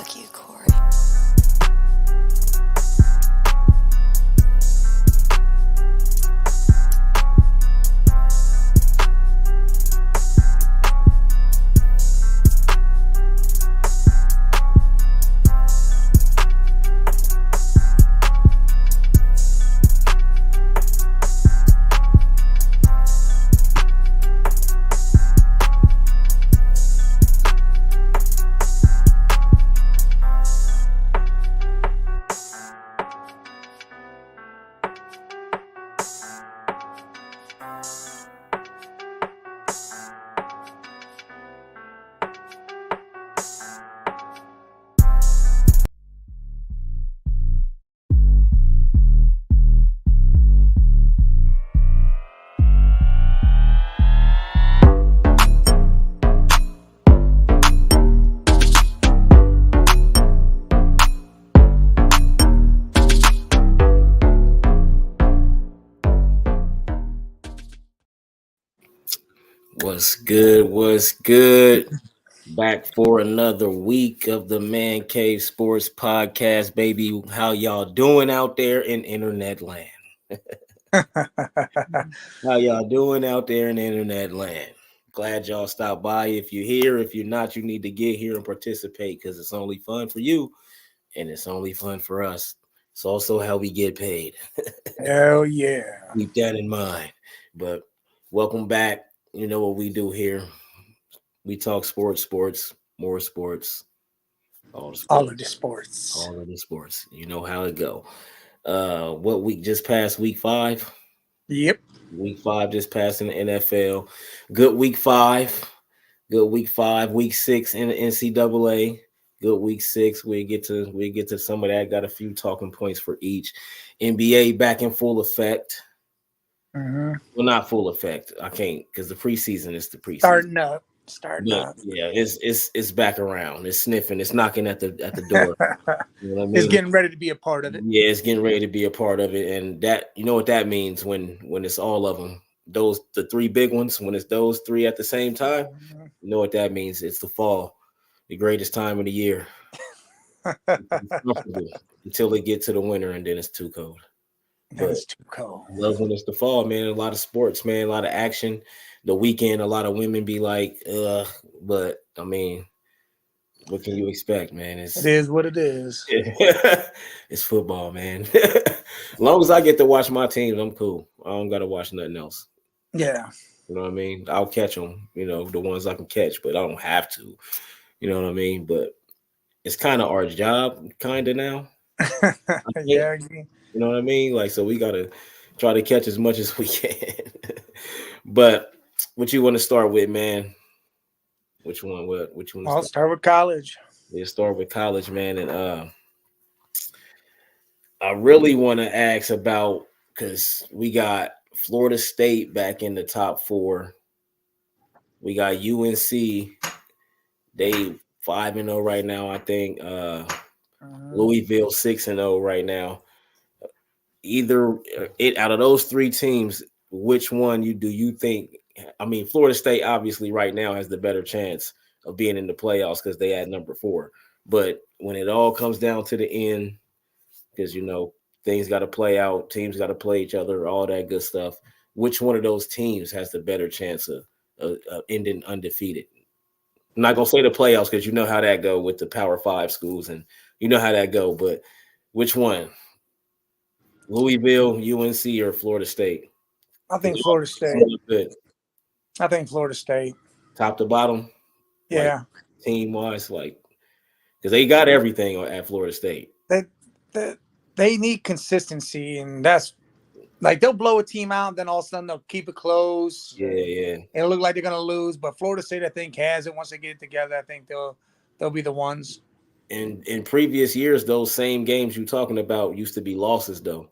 Fuck you, Corey. What's good? What's good? Back for another week of the Man Cave Sports Podcast, baby. How y'all doing out there in internet land? How y'all doing out there in internet land? Glad y'all stopped by. If you're here, if you're not, you need to get here and participate because it's only fun for you and it's only fun for us. It's also how we get paid. Hell yeah. Keep that in mind. But welcome back. You know what we do here. We talk sports, more sports, all the sports, All of the sports. all of the sports. You know how it go. What week just passed? Week 5. Yep. Week 5 just passed in the NFL. Good week 5. Good week 5. Week 6 in the NCAA. Good week 6. We get to some of that. Got a few talking points for each. NBA back in full effect. Mm-hmm. Well, not full effect. I can't because the preseason is the preseason. Starting But up. yeah, it's back around. It's sniffing. It's knocking at the door. You know what I mean? It's getting ready to be a part of it. Yeah, it's getting ready to be a part of it, and that you know what that means when it's all of them. The 3 big ones. When it's those 3 at the same time, you know what that means. It's the fall, the greatest time of the year. Until they get to the winter, and then it's too cold. But It's too cold. love when it's the fall, man. A lot of sports, man. A lot of action. The weekend, a lot of women be like, ugh. But I mean, what can you expect, man? It is what it is. It's football, man. As long as I get to watch my teams, I'm cool. I don't got to watch nothing else. Yeah. You know what I mean? I'll catch them, the ones I can catch, but I don't have to. You know what I mean? But it's kind of our job, kind of now. Yeah. You know what I mean? Like, so we got to try to catch as much as we can. But what you want to start with, man? Which one? Which one? I'll start with college. Let's start with college, man. And I really want to ask about because we got Florida State back in the top 4. We got UNC. They 5-0 right now, I think. Louisville 6-0 right now. Either it out of those 3 teams, which one do you think? I mean, Florida State obviously right now has the better chance of being in the playoffs because they had number 4. But when it all comes down to the end, because things got to play out, teams got to play each other, all that good stuff. Which one of those teams has the better chance of ending undefeated? I'm not gonna say the playoffs because you know how that go with the Power 5 schools, and you know how that go. But which one? Louisville, UNC, or Florida State? I think Florida State. Good. I think Florida State. Top to bottom? Yeah. Like, team-wise, like, because they got everything at Florida State. They need consistency, and that's like they'll blow a team out, then all of a sudden they'll keep it close. Yeah. It'll look like they're gonna lose, but Florida State, I think, has it. Once they get it together, I think they'll be the ones. In previous years, those same games you're talking about used to be losses, though.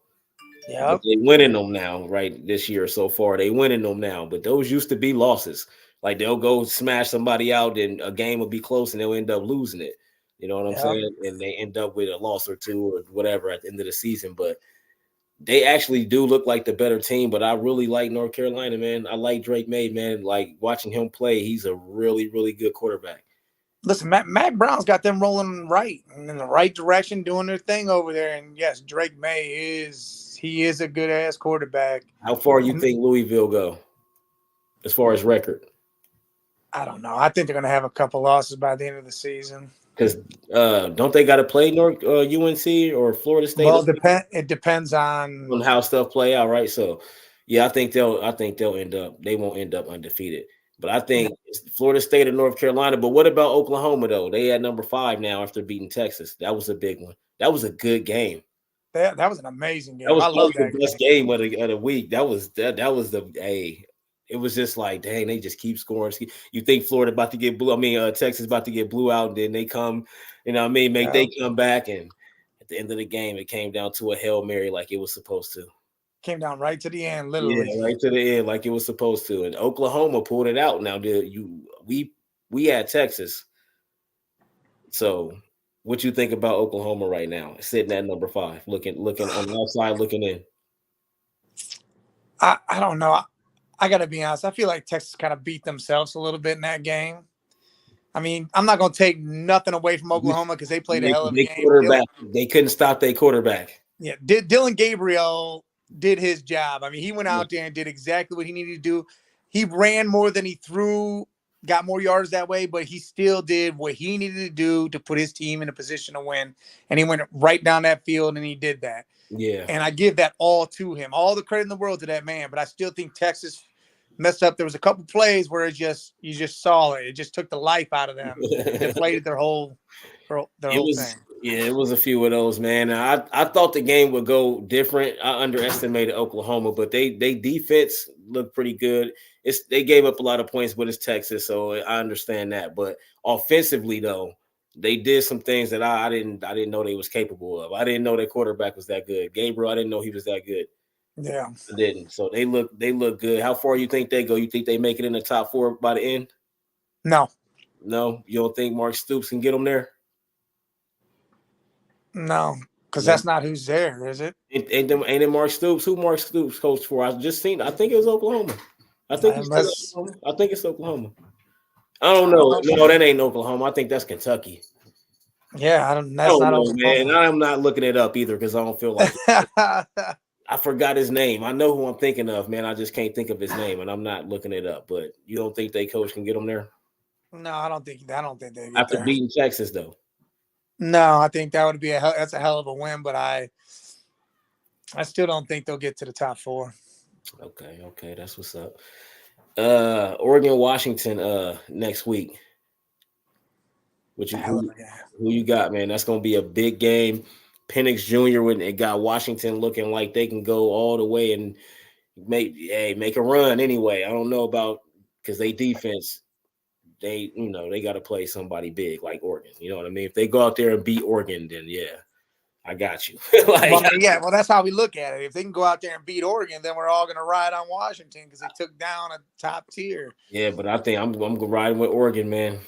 Yeah, they winning them now, right? This year so far, they winning them now. But those used to be losses. Like they'll go smash somebody out, and a game will be close, and they'll end up losing it. You know what I'm saying? And they end up with a loss or 2 or whatever at the end of the season. But they actually do look like the better team. But I really like North Carolina, man. I like Drake May, man. Like watching him play, he's a really, really good quarterback. Listen, Mac Brown's got them rolling right and in the right direction, doing their thing over there. And yes, Drake May is a good ass quarterback. How far you think Louisville go as far as record? I don't know. I think they're going to have a couple losses by the end of the season. Because don't they got to play UNC or Florida State? Well, it depends on how stuff play out, right? So, yeah, I think they'll end up. They won't end up undefeated. But I think it's Florida State or North Carolina. But what about Oklahoma though? They at number 5 now after beating Texas. That was a big one. That was a good game. That was an amazing game. I love that the best game of the week. That was the it was just like, dang, they just keep scoring. You think Florida about to get blue? I mean, Texas about to get blew out, and then they come, they come back, and at the end of the game, it came down to a Hail Mary like it was supposed to. Came down right to the end, literally. Yeah, right to the end, like it was supposed to. And Oklahoma pulled it out. Now, we had Texas. So, what you think about Oklahoma right now, sitting at number 5, looking on the outside, looking in? I don't know. I got to be honest. I feel like Texas kind of beat themselves a little bit in that game. I mean, I'm not going to take nothing away from Oklahoma because they played a hell of a game. They couldn't stop their quarterback. Yeah, Dillon Gabriel did his job. I mean, he went out there and did exactly what he needed to do. He ran more than he threw, got more yards that way, but he still did what he needed to do to put his team in a position to win. And he went right down that field and he did that. Yeah. And I give that all to him. All the credit in the world to that man. But I still think Texas messed up. There was a couple plays where you just saw it. It just took the life out of them. It deflated their whole thing. Yeah, it was a few of those, man. I thought the game would go different. I underestimated Oklahoma, but they defense looked pretty good. They gave up a lot of points, but it's Texas, so I understand that. But offensively, though, they did some things that I didn't know they was capable of. I didn't know their quarterback was that good. Gabriel, I didn't know he was that good. Yeah, I didn't. So they look good. How far you think they go? You think they make it in the top 4 by the end? No, you don't think Mark Stoops can get them there? No, because that's not who's there, is it? Ain't it Mark Stoops? Who Mark Stoops coached for? I think it was Oklahoma. I think it's Oklahoma. I don't know. No, that ain't Oklahoma. I think that's Kentucky. Yeah, I don't know, man. I'm not looking it up either because I don't feel like I forgot his name. I know who I'm thinking of, man. I just can't think of his name, and I'm not looking it up. But you don't think they coach can get them there? No, I don't think they get after there. Beating Texas, though. No, I think that would be that's a hell of a win, but I still don't think they'll get to the top 4. Okay, that's what's up. Oregon, Washington, next week. Who you got, man? That's gonna be a big game. Penix Jr. when it got Washington looking like they can go all the way and make a run anyway. I don't know about because they defense. They got to play somebody big like Oregon. You know what I mean? If they go out there and beat Oregon, then yeah, I got you. Well, that's how we look at it. If they can go out there and beat Oregon, then we're all going to ride on Washington because they took down a top tier. Yeah, but I think I'm riding with Oregon, man.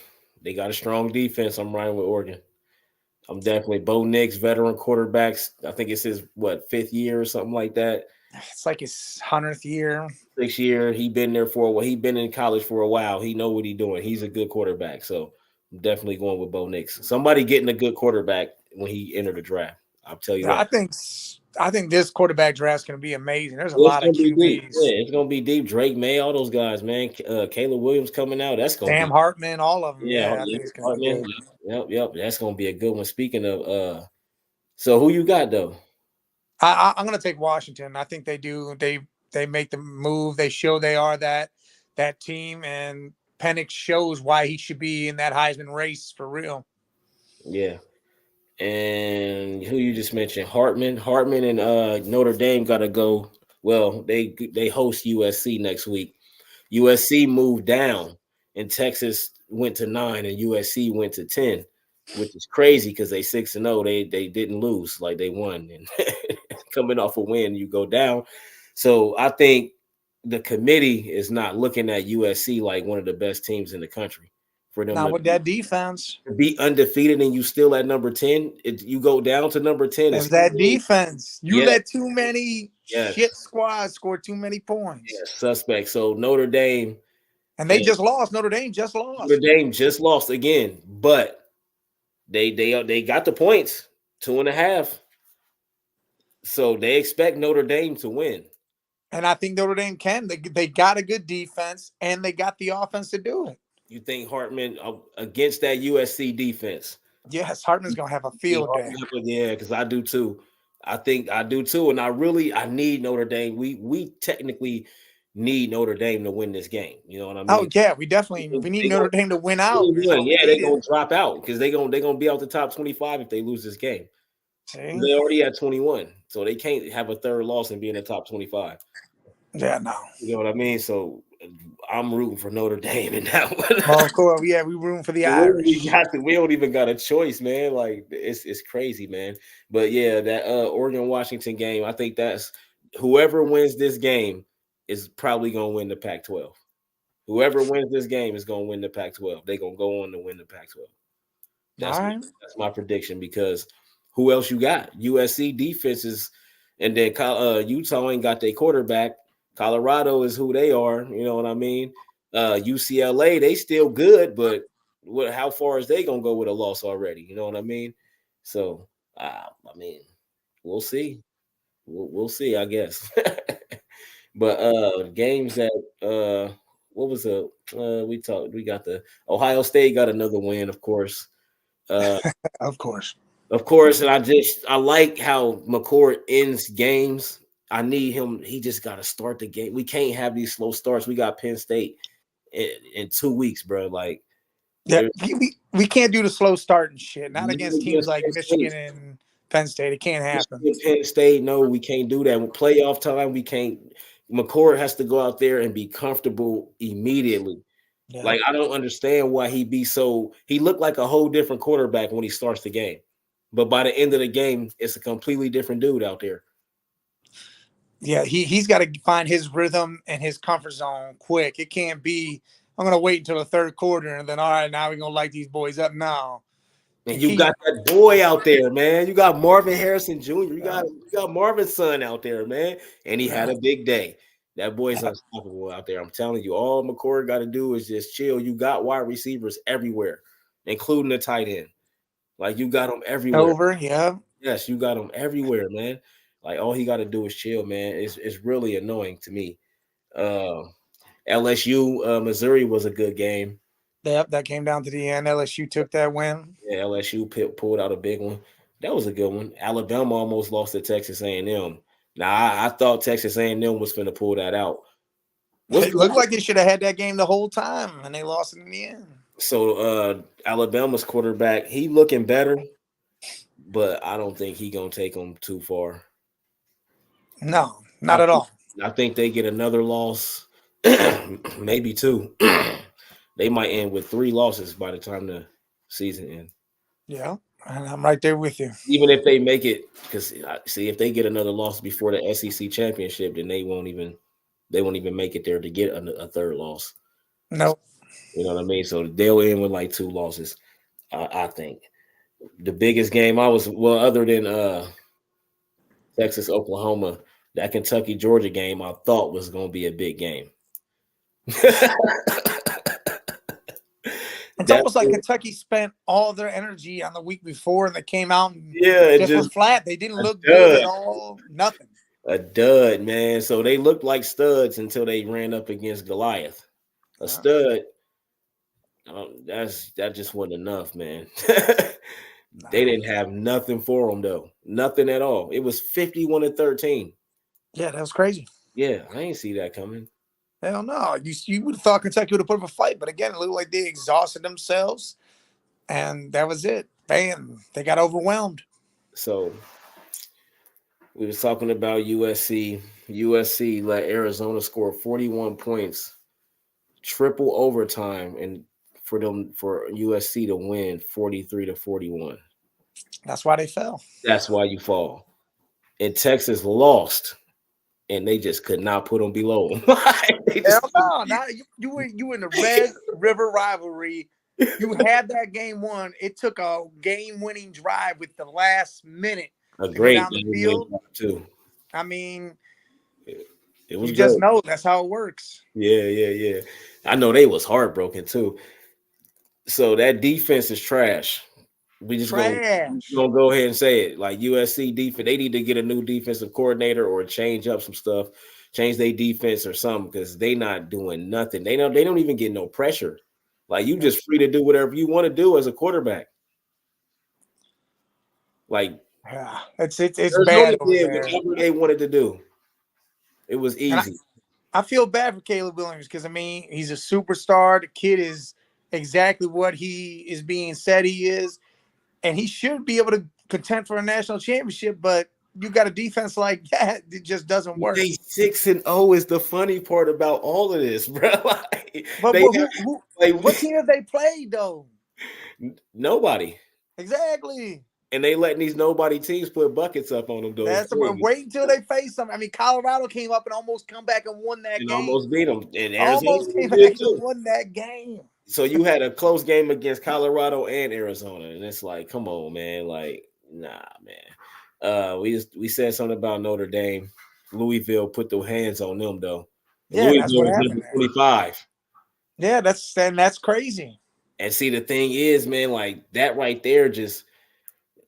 They got a strong defense. I'm riding with Oregon. I'm definitely Bo Nix, veteran quarterbacks. I think it's his 5th year or something like that. It's like his 100th year. 6th year. He been there for a while. He been in college for a while. He know what he's doing. He's a good quarterback. So I'm definitely going with Bo Nix. Somebody getting a good quarterback when he entered the draft. I'll tell you that. I think this quarterback draft is going to be amazing. There's a lot of QBs. Yeah, it's going to be deep. Drake May, all those guys, man. Caleb Williams coming out. That's going to Sam Hartman, all of them. Yeah, I think it's going to be good. Yep. That's going to be a good one. Speaking of, so who you got though? I'm going to take Washington. I think they do. They make the move. They show they are that team, and Penix shows why he should be in that Heisman race for real. Yeah. And who you just mentioned, Hartman and Notre Dame got to go. Well, they host USC next week. USC moved down, and Texas went to 9, and USC went to 10, which is crazy because they 6-0. They didn't lose, like they won. And coming off a win, you go down. So I think the committee is not looking at USC like one of the best teams in the country. For them now with that defense, to be undefeated and you still at number 10, you go down to number 10. It's that defense. You let too many shit squads score too many points. Yeah, suspect. So Notre Dame, And they just lost. Notre Dame just lost. Notre Dame just lost again, but they got the points, 2.5. So they expect Notre Dame to win. And I think Notre Dame can. They got a good defense, and they got the offense to do it. You think Hartman against that USC defense? Yes, Hartman's going to have a field day. Yeah, because I do too. I think I do too. And I need Notre Dame. We technically need Notre Dame to win this game. You know what I mean? Oh, yeah, we need Notre Dame to win out. Yeah, they're going to drop out because they're going to be out the top 25 if they lose this game. See? They already at 21, so they can't have a third loss and be in the top 25. Yeah, no. You know what I mean? So I'm rooting for Notre Dame in that one. Well, of course, yeah, we're rooting for the Irish. We don't even got a choice, man. Like it's crazy, man. But yeah, that Oregon-Washington game, I think that's whoever wins this game is probably gonna win the Pac-12. Whoever wins this game is gonna win the Pac-12. They're gonna go on to win the Pac-12. That's my prediction because who else you got? USC defenses, and then Utah ain't got their quarterback. Colorado is who they are. You know what I mean? UCLA, they still good, but how far is they gonna go with a loss already? You know what I mean? So, I mean, we'll see. We'll see, I guess. But games that what was we got the Ohio State got another win, of course. Of course. And I like how McCord ends games. I need him. He just got to start the game. We can't have these slow starts. We got Penn State in 2 weeks, bro. Like, yeah, we can't do the slow start and shit. Not against teams like Michigan and Penn State. It can't happen. Penn State, no, we can't do that. With playoff time, we can't. McCord has to go out there and be comfortable immediately. Yeah. Like, I don't understand why he looked like a whole different quarterback when he starts the game. But by the end of the game, it's a completely different dude out there. Yeah, he's got to find his rhythm and his comfort zone quick. It can't be, I'm going to wait until the third quarter and then, all right, now we're going to light these boys up now. And you got that boy out there, man. You got Marvin Harrison Jr. You got Marvin's son out there, man. And he had a big day. That boy's unstoppable out there. I'm telling you, all McCord got to do is just chill. You got wide receivers everywhere, including the tight end. Like, you got them everywhere. Yes, you got them everywhere, man. Like, all he got to do is chill, man. It's really annoying to me. LSU, Missouri was a good game. Yep, that came down to the end. LSU took that win. Yeah, LSU pulled out a big one. That was a good one. Alabama almost lost to Texas A&M. Now, I thought Texas A&M was going to pull that out. It looked like they should have had that game the whole time, and they lost it in the end. So, Alabama's quarterback, he looking better, but I don't think he going to take them too far. No, not at all. I think they get another loss, maybe 2. They might end with 3 losses by the time the season ends. Yeah, and I'm right there with you. Even if they make it, because see, if they get another loss before the SEC championship, then they won't even make it there to get a third loss. Nope. You know what I mean? So they'll end with like 2 losses. I think the biggest game other than Texas, Oklahoma, that Kentucky, Georgia game, I thought was going to be a big game. It's almost like Kentucky spent all their energy on the week before, and they came out and just was flat. They didn't look good at all. Nothing. A dud, man. So they looked like studs until they ran up against Goliath. A stud. That just wasn't enough, man. They didn't have nothing for them, though. Nothing at all. It was 51-13. Yeah, that was crazy. Yeah, I ain't see that coming. Hell no. You would have thought Kentucky would have put up a fight, but again, it looked like they exhausted themselves, and that was it. Bam. They got overwhelmed. So we was talking about USC. USC let Arizona score 41 points, triple overtime, and for USC to win 43-41. That's why they fell. That's why you fall. And Texas lost, and they just could not put them below them. Hell no! Now you were in the Red River rivalry. You had that game won. It took a game-winning drive with the last minute. A great down the field too. I mean, it was. You just know that's how it works. Yeah. I know they was heartbroken too. So that defense is trash. We just Trash. gonna go ahead and say it. Like USC defense, they need to get a new defensive coordinator or change up some stuff, change their defense or something because they not doing nothing. They don't even get no pressure. Like you just free to do whatever you want to do as a quarterback. Like Yeah, it's Arizona bad over did there. whatever they wanted to do. It was And easy. I feel bad for Caleb Williams because I mean he's a superstar. The kid is exactly what he is being said he is, and he should be able to contend for a national championship. But you got a defense like that, it just doesn't work. They 6-0 is the funny part about all of this, bro. Like, But they who like, what team have they played though? nobody. Exactly. And they letting these nobody teams put buckets up on them. That's wait until they face them. I mean, Colorado came up and almost come back and won that And game. almost beat them. And Arizona Almost came did back and too. won that game. So you had a close game against Colorado and Arizona, and it's like, come on, man. Like, nah, man. We said something about Notre Dame. Louisville put their hands on them though. Yeah, that's what Louisville happened. 25. Yeah, that's crazy. And see, the thing is, man, like that right there, just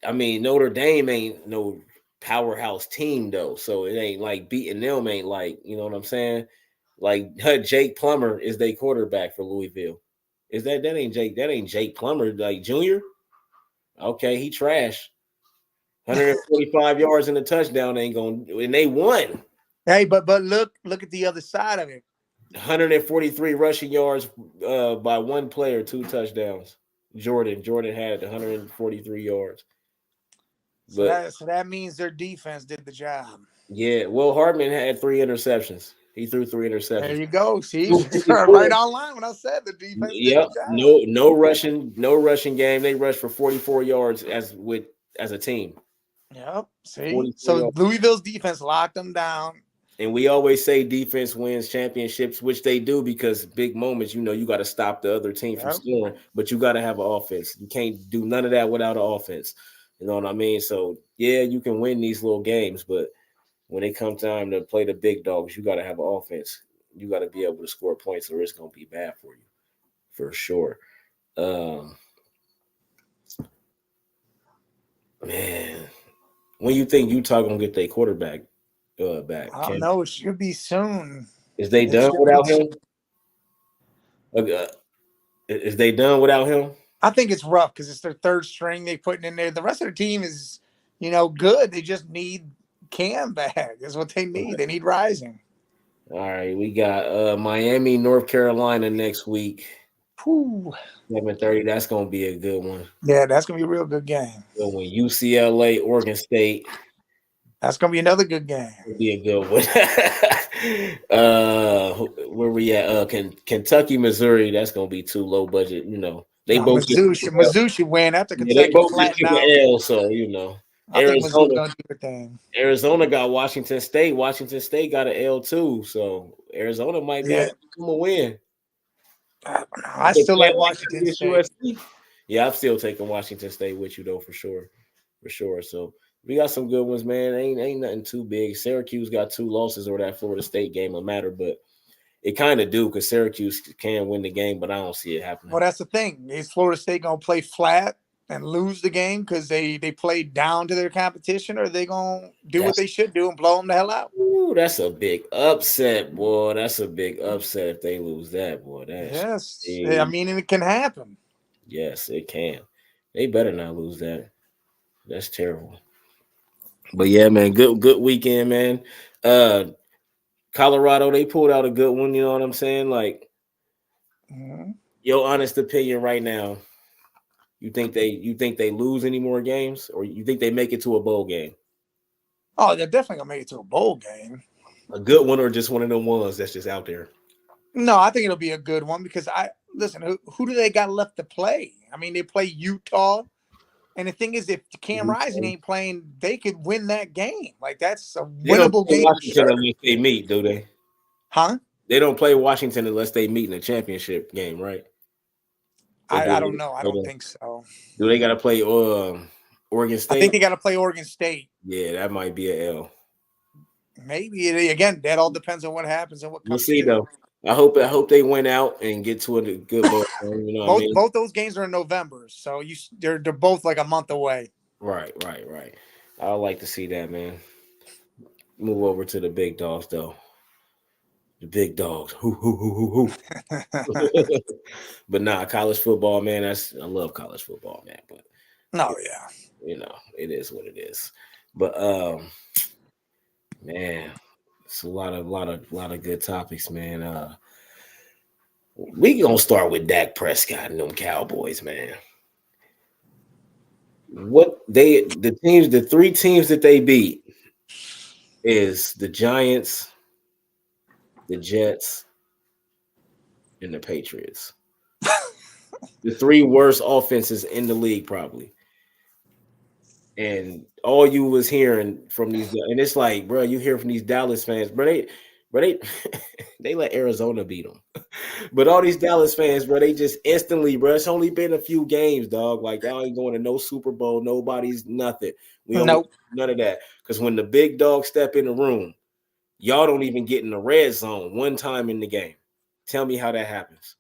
I mean, Notre Dame ain't no powerhouse team though, so it ain't like beating them. Ain't like, you know what I'm saying? Like Jake Plummer is their quarterback for Louisville. Is that ain't Jake? That ain't Jake Plummer, like Junior. Okay, he trash. 145 yards in the touchdown ain't gonna, and they won. Hey, but look at the other side of it. 143 rushing yards by one player, 2 touchdowns. Jordan had 143 yards. So that means their defense did the job. Yeah, Will Hartman had 3 interceptions. He threw 3 interceptions. There you go. See, right online when I said the defense did the job. No rushing game. They rushed for 44 yards as a team. Yep. See, so Louisville's defense locked them down. And we always say defense wins championships, which they do because big moments, you got to stop the other team from scoring, but you got to have an offense. You can't do none of that without an offense. You know what I mean? So, yeah, you can win these little games, but when it comes time to play the big dogs, you got to have an offense. You got to be able to score points or it's going to be bad for you, for sure. Man, when you think Utah going to get their quarterback back? I don't know. It should be soon. Is they done without him? Is they done without him? I think it's rough because it's their third string they putting in there. The rest of the team is, good. They just need Cam back. That's what they need. They need Rising. All right, we got Miami, North Carolina next week. 7:30. That's gonna be a good one. Yeah, that's gonna be a real good game. Good one. UCLA, Oregon State. That's gonna be another good game. It'll be a good one. Where we at? Kentucky, Missouri. That's gonna be too low budget. They both Mizzou should win after Kentucky. They both get the L, so I think Mizzou gonna do the thing. Arizona got Washington State. Washington State got an L too, so Arizona might be able to win. I still like Washington State. USC. Yeah, I'm still taking Washington State with you though, for sure. So we got some good ones, man. Ain't nothing too big. Syracuse got 2 losses over that Florida State game will matter, but it kind of do because Syracuse can win the game, but I don't see it happening. Well, that's the thing. Is Florida State gonna play flat and lose the game because they played down to their competition, or are they gonna do what they should do and blow them the hell out? Ooh, that's a big upset, boy. That's a big upset if they lose that, boy. Yes, I mean, it can happen. Yes, it can. They better not lose that. That's terrible. But yeah, man, good weekend, man. Colorado, they pulled out a good one. You know what I'm saying? Like, your honest opinion right now. You think they lose any more games, or you think they make it to a bowl game? Oh, they're definitely gonna make it to a bowl game. A good one, or just one of them ones that's just out there? No, I think it'll be a good one because who do they got left to play? I mean, they play Utah, and the thing is, if Cam Rising ain't playing, they could win that game. Like that's a winnable game. Washington unless they meet, do they? Huh? They don't play Washington unless they meet in a championship game, right? I don't know. I don't think so. Do they got to play Oregon State? I think they got to play Oregon State. Yeah, that might be an L. Maybe again, that all depends on what happens and what. We'll see though. I hope they went out and get to a good ball game. You know what I mean? Both those games are in November, so they're both like a month away. Right. I would like to see that, man. Move over to the big dogs, though. The big dogs. Hoo, hoo, hoo, hoo, hoo. But nah, college football, man. I love college football, man. But No, yeah. It is what it is. But man, it's a lot of good topics, man. We gonna start with Dak Prescott and them Cowboys, man. The three teams that they beat is the Giants, the Jets, and the Patriots. The three worst offenses in the league, probably. And all you was hearing from these, and it's like, bro, you hear from these Dallas fans, they they let Arizona beat them. But all these Dallas fans, bro, they just instantly, bro. It's only been a few games, dog. Like y'all ain't going to no Super Bowl, nobody's nothing. We don't Nope. none of that. Because when the big dogs step in the room, y'all don't even get in the red zone one time in the game. Tell me how that happens.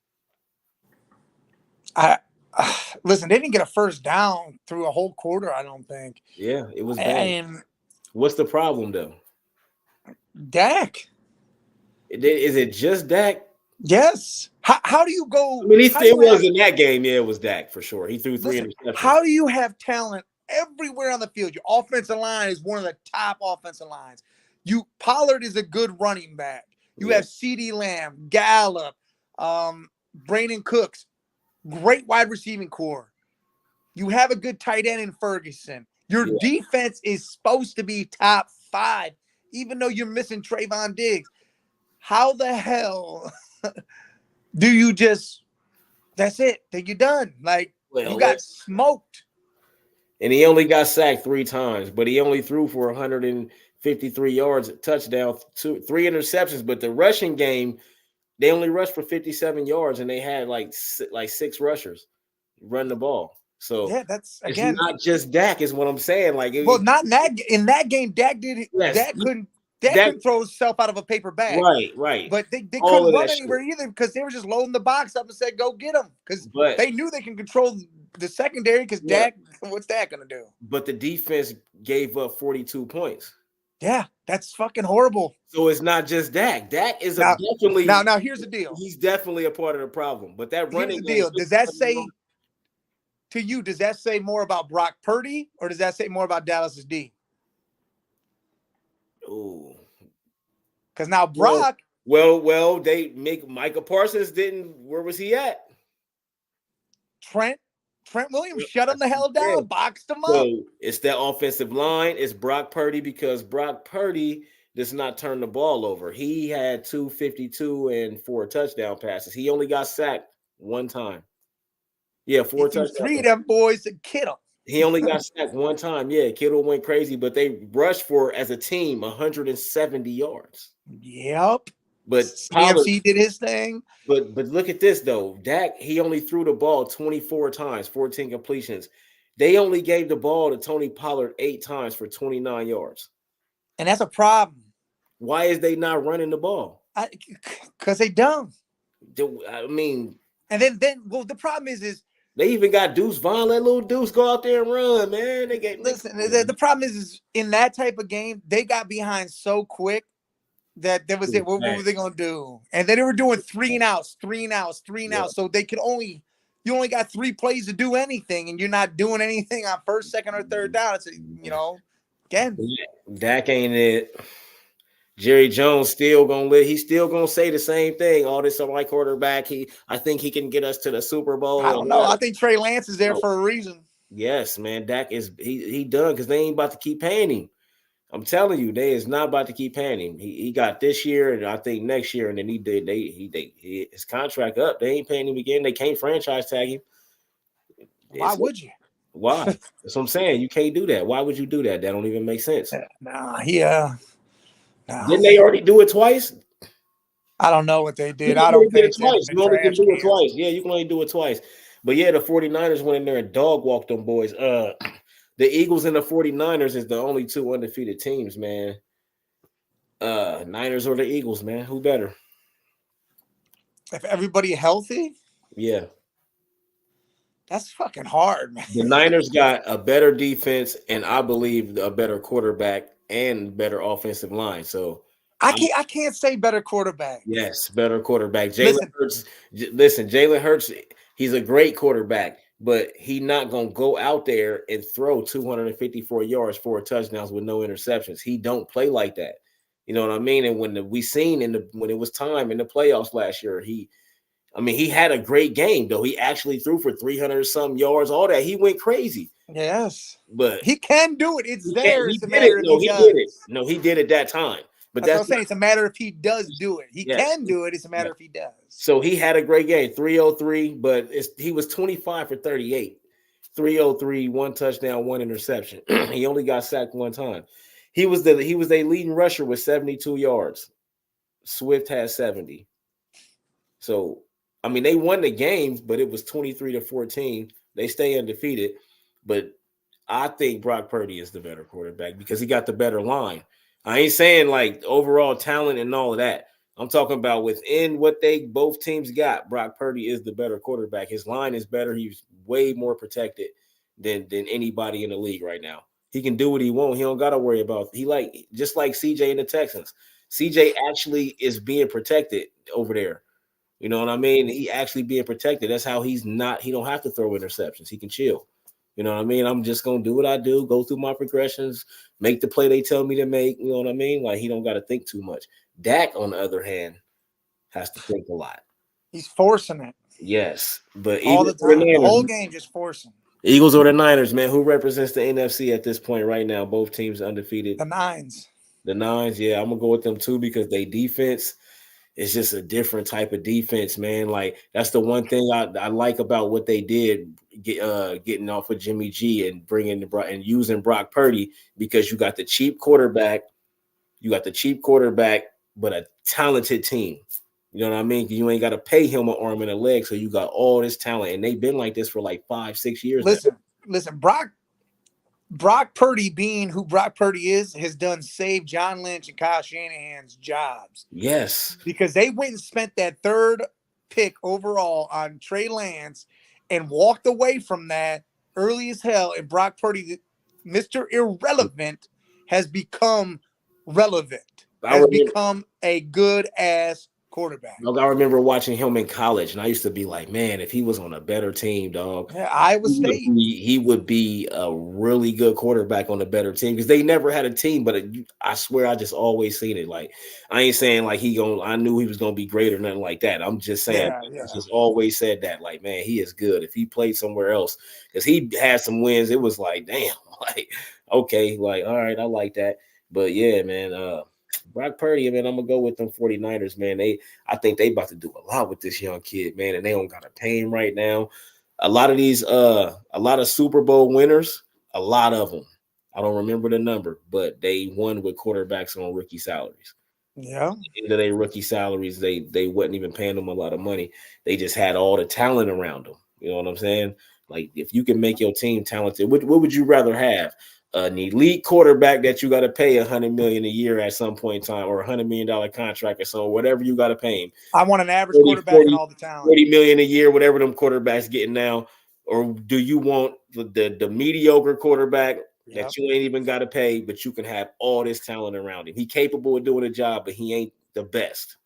Listen, they didn't get a first down through a whole quarter, I don't think. Yeah, it was bad. And what's the problem though? Dak. Is it just Dak? Yes. How do you go? I mean, it was in that game. Yeah, it was Dak for sure. He threw three interceptions. How do you have talent everywhere on the field? Your offensive line is one of the top offensive lines. Pollard is a good running back. You have CeeDee Lamb, Gallup, Brandon Cooks, great wide receiving core. You have a good tight end in Ferguson. Your defense is supposed to be top 5, even though you're missing Trayvon Diggs. How the hell do you just – that's it. Then you're done. Like, you got smoked. And he only got sacked 3 times, but he only threw for 153 yards, touchdown, 3 interceptions. But the rushing game, they only rushed for 57 yards, and they had like 6 rushers run the ball. So yeah, that's again, it's not just Dak, is what I'm saying. Like, not in that game. Dak did it. Yes, Dak couldn't throw himself out of a paper bag. Right. But they couldn't run anywhere either because they were just loading the box up and said, "Go get him," because they knew they can control the secondary. Because Dak, what's Dak gonna do? But the defense gave up 42 points. Yeah, that's fucking horrible. So it's not just Dak. Dak is definitely now. Here's the deal. He's definitely a part of the problem. But that running deal. Does that say to you? Does that say more about Brock Purdy or does that say more about Dallas's D? Ooh, because now Brock. Well, they make Micah Parsons didn't. Where was he at? Trent Williams shut him the hell down, boxed him up. So it's that offensive line. It's Brock Purdy because Brock Purdy does not turn the ball over. He had 252 and 4 touchdown passes. He only got sacked 1 time. Yeah, 4 touchdowns. 3 of them boys and Kittle. He only got sacked 1 time. Yeah, Kittle went crazy, but they rushed for, as a team, 170 yards. Yep. But CMC did his thing. But look at this, though. Dak, he only threw the ball 24 times, 14 completions. They only gave the ball to Tony Pollard 8 times for 29 yards. And that's a problem. Why is they not running the ball? Because they dumb. I mean. And then the problem is they even got Deuce Vaughn. Let little Deuce go out there and run, man. The problem is in that type of game, they got behind so quick that was it. What were they gonna do? And then they were doing 3 and outs. So you only got 3 plays to do anything, and you're not doing anything on first, second, or third down. It's again. Dak ain't it. Jerry Jones still gonna live. He's still gonna say the same thing. All this on my quarterback. I think he can get us to the Super Bowl. I don't know. I think Trey Lance is there for a reason. Yes, man. Dak is he done because they ain't about to keep paying him. I'm telling you, they is not about to keep paying him. He got this year, and I think next year, and then his contract up. They ain't paying him again. They can't franchise tag him. Why would you? Why? That's what I'm saying. You can't do that. Why would you do that? That don't even make sense. Didn't they already do it twice? I don't know what they did. I don't think it twice. You only can do it twice. Yeah, you can only do it twice. But yeah, the 49ers went in there and dog walked them boys. The Eagles and the 49ers is the only 2 undefeated teams, man. Niners or the Eagles, man. Who better? If everybody healthy, Yeah. that's fucking hard, man. The Niners got a better defense and I believe a better quarterback and better offensive line. So I can't say better quarterback. yes, better quarterback. Jalen Listen, Hurts. Listen, Jalen Hurts. He's a great quarterback, but he not gonna go out there and throw 254 yards, 4 touchdowns with no interceptions. He don't play like that. You know what I mean? And we seen when it was time in the playoffs last year, he had a great game though. He actually threw for 300 some yards, all that. He went crazy. yes, But he can do it. It's there. he It's a did it. matter if No, he he does. did it. No, he did it that time. But That's what I'm that's saying. It's a matter if he does do it. He Yes. can do it. It's a matter if he does. So he had a great game, 303, but he was 25 for 38, 303, 1 touchdown, 1 interception. He only got sacked 1 time. He was a leading rusher with 72 yards. Swift has 70. So they won the games, but it was 23-14. They stay undefeated, but I think Brock Purdy is the better quarterback because he got the better line. I ain't saying like overall talent and all of that. I'm talking about within what both teams got. Brock Purdy is the better quarterback. His line is better. He's way more protected than anybody in the league right now. He can do what he wants. He don't got to worry about. Just like CJ and the Texans. CJ actually is being protected over there. You know what I mean? He actually being protected. That's how he's not. He don't have to throw interceptions. He can chill. You know what I mean? I'm just gonna do what I do, go through my progressions, make the play they tell me to make. You know what I mean? Like he don't got to think too much. Dak, on the other hand, has to think a lot. He's forcing it. Yes, but all the time, the whole game just forcing. Eagles or the Niners, man? Who represents the NFC at this point right now? Both teams undefeated. The Nines. The Nines, yeah, I'm gonna go with them too because they defense. It's just a different type of defense, man. Like that's the one thing I like about what they did, getting off of Jimmy G and bringing and using Brock Purdy because you got the cheap quarterback, but a talented team. You know what I mean? You ain't got to pay him an arm and a leg, so you got all this talent, and they've been like this for like 5-6 years. Listen, Brock Purdy, being who Brock Purdy is, has done save John Lynch and Kyle Shanahan's jobs. Yes. Because they went and spent that 3rd pick overall on Trey Lance and walked away from that early as hell. And Brock Purdy, Mr. Irrelevant, has become relevant. Has become a good-ass quarterback. I remember watching him in college, and I used to be like, man, if he was on a better team, dog. Yeah, Iowa State. He would be a really good quarterback on a better team because they never had a team, but I swear I just always seen it. Like, I ain't saying like I knew he was going to be great or nothing like that. I'm just saying, I just always said that, like, man, he is good. If he played somewhere else, because he had some wins, it was like, damn, like, okay, like, all right, I like that. But yeah, man, Brock Purdy, man, I'm gonna go with them 49ers, man. I think they about to do a lot with this young kid, man, and they don't gotta pay him right now. A lot of Super Bowl winners, a lot of them. I don't remember the number, but they won with quarterbacks on rookie salaries. Yeah. Into their rookie salaries, they wasn't even paying them a lot of money. They just had all the talent around them. You know what I'm saying? Like if you can make your team talented, what would you rather have? An elite quarterback that you got to pay $100 million a year at some point in time, or $100 million contract or so, whatever you got to pay him. I want an average quarterback and all the talent. $40 million a year, whatever them quarterbacks getting now, or do you want the mediocre quarterback that you ain't even got to pay, but you can have all this talent around him? He capable of doing a job, but he ain't the best.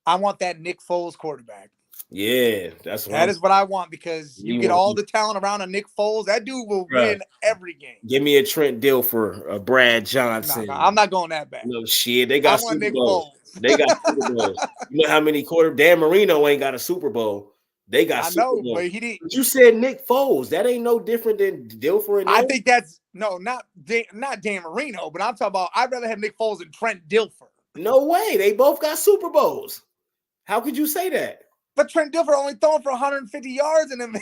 I want that Nick Foles quarterback. Yeah, that is what I want because you get all the talent around a Nick Foles. That dude will win every game. Give me a Trent Dilfer, a Brad Johnson. No, I'm not going that back. No shit, they got Super Bowls. They got Super Bowls. You know how many Dan Marino ain't got a Super Bowl. They got Super Bowl. But he didn't. But you said Nick Foles. That ain't no different than Dilfer. I think that's not Dan Marino, but I'm talking about. I'd rather have Nick Foles than Trent Dilfer. No way. They both got Super Bowls. How could you say that? But Trent Dilfer only throwing for 150 yards in him.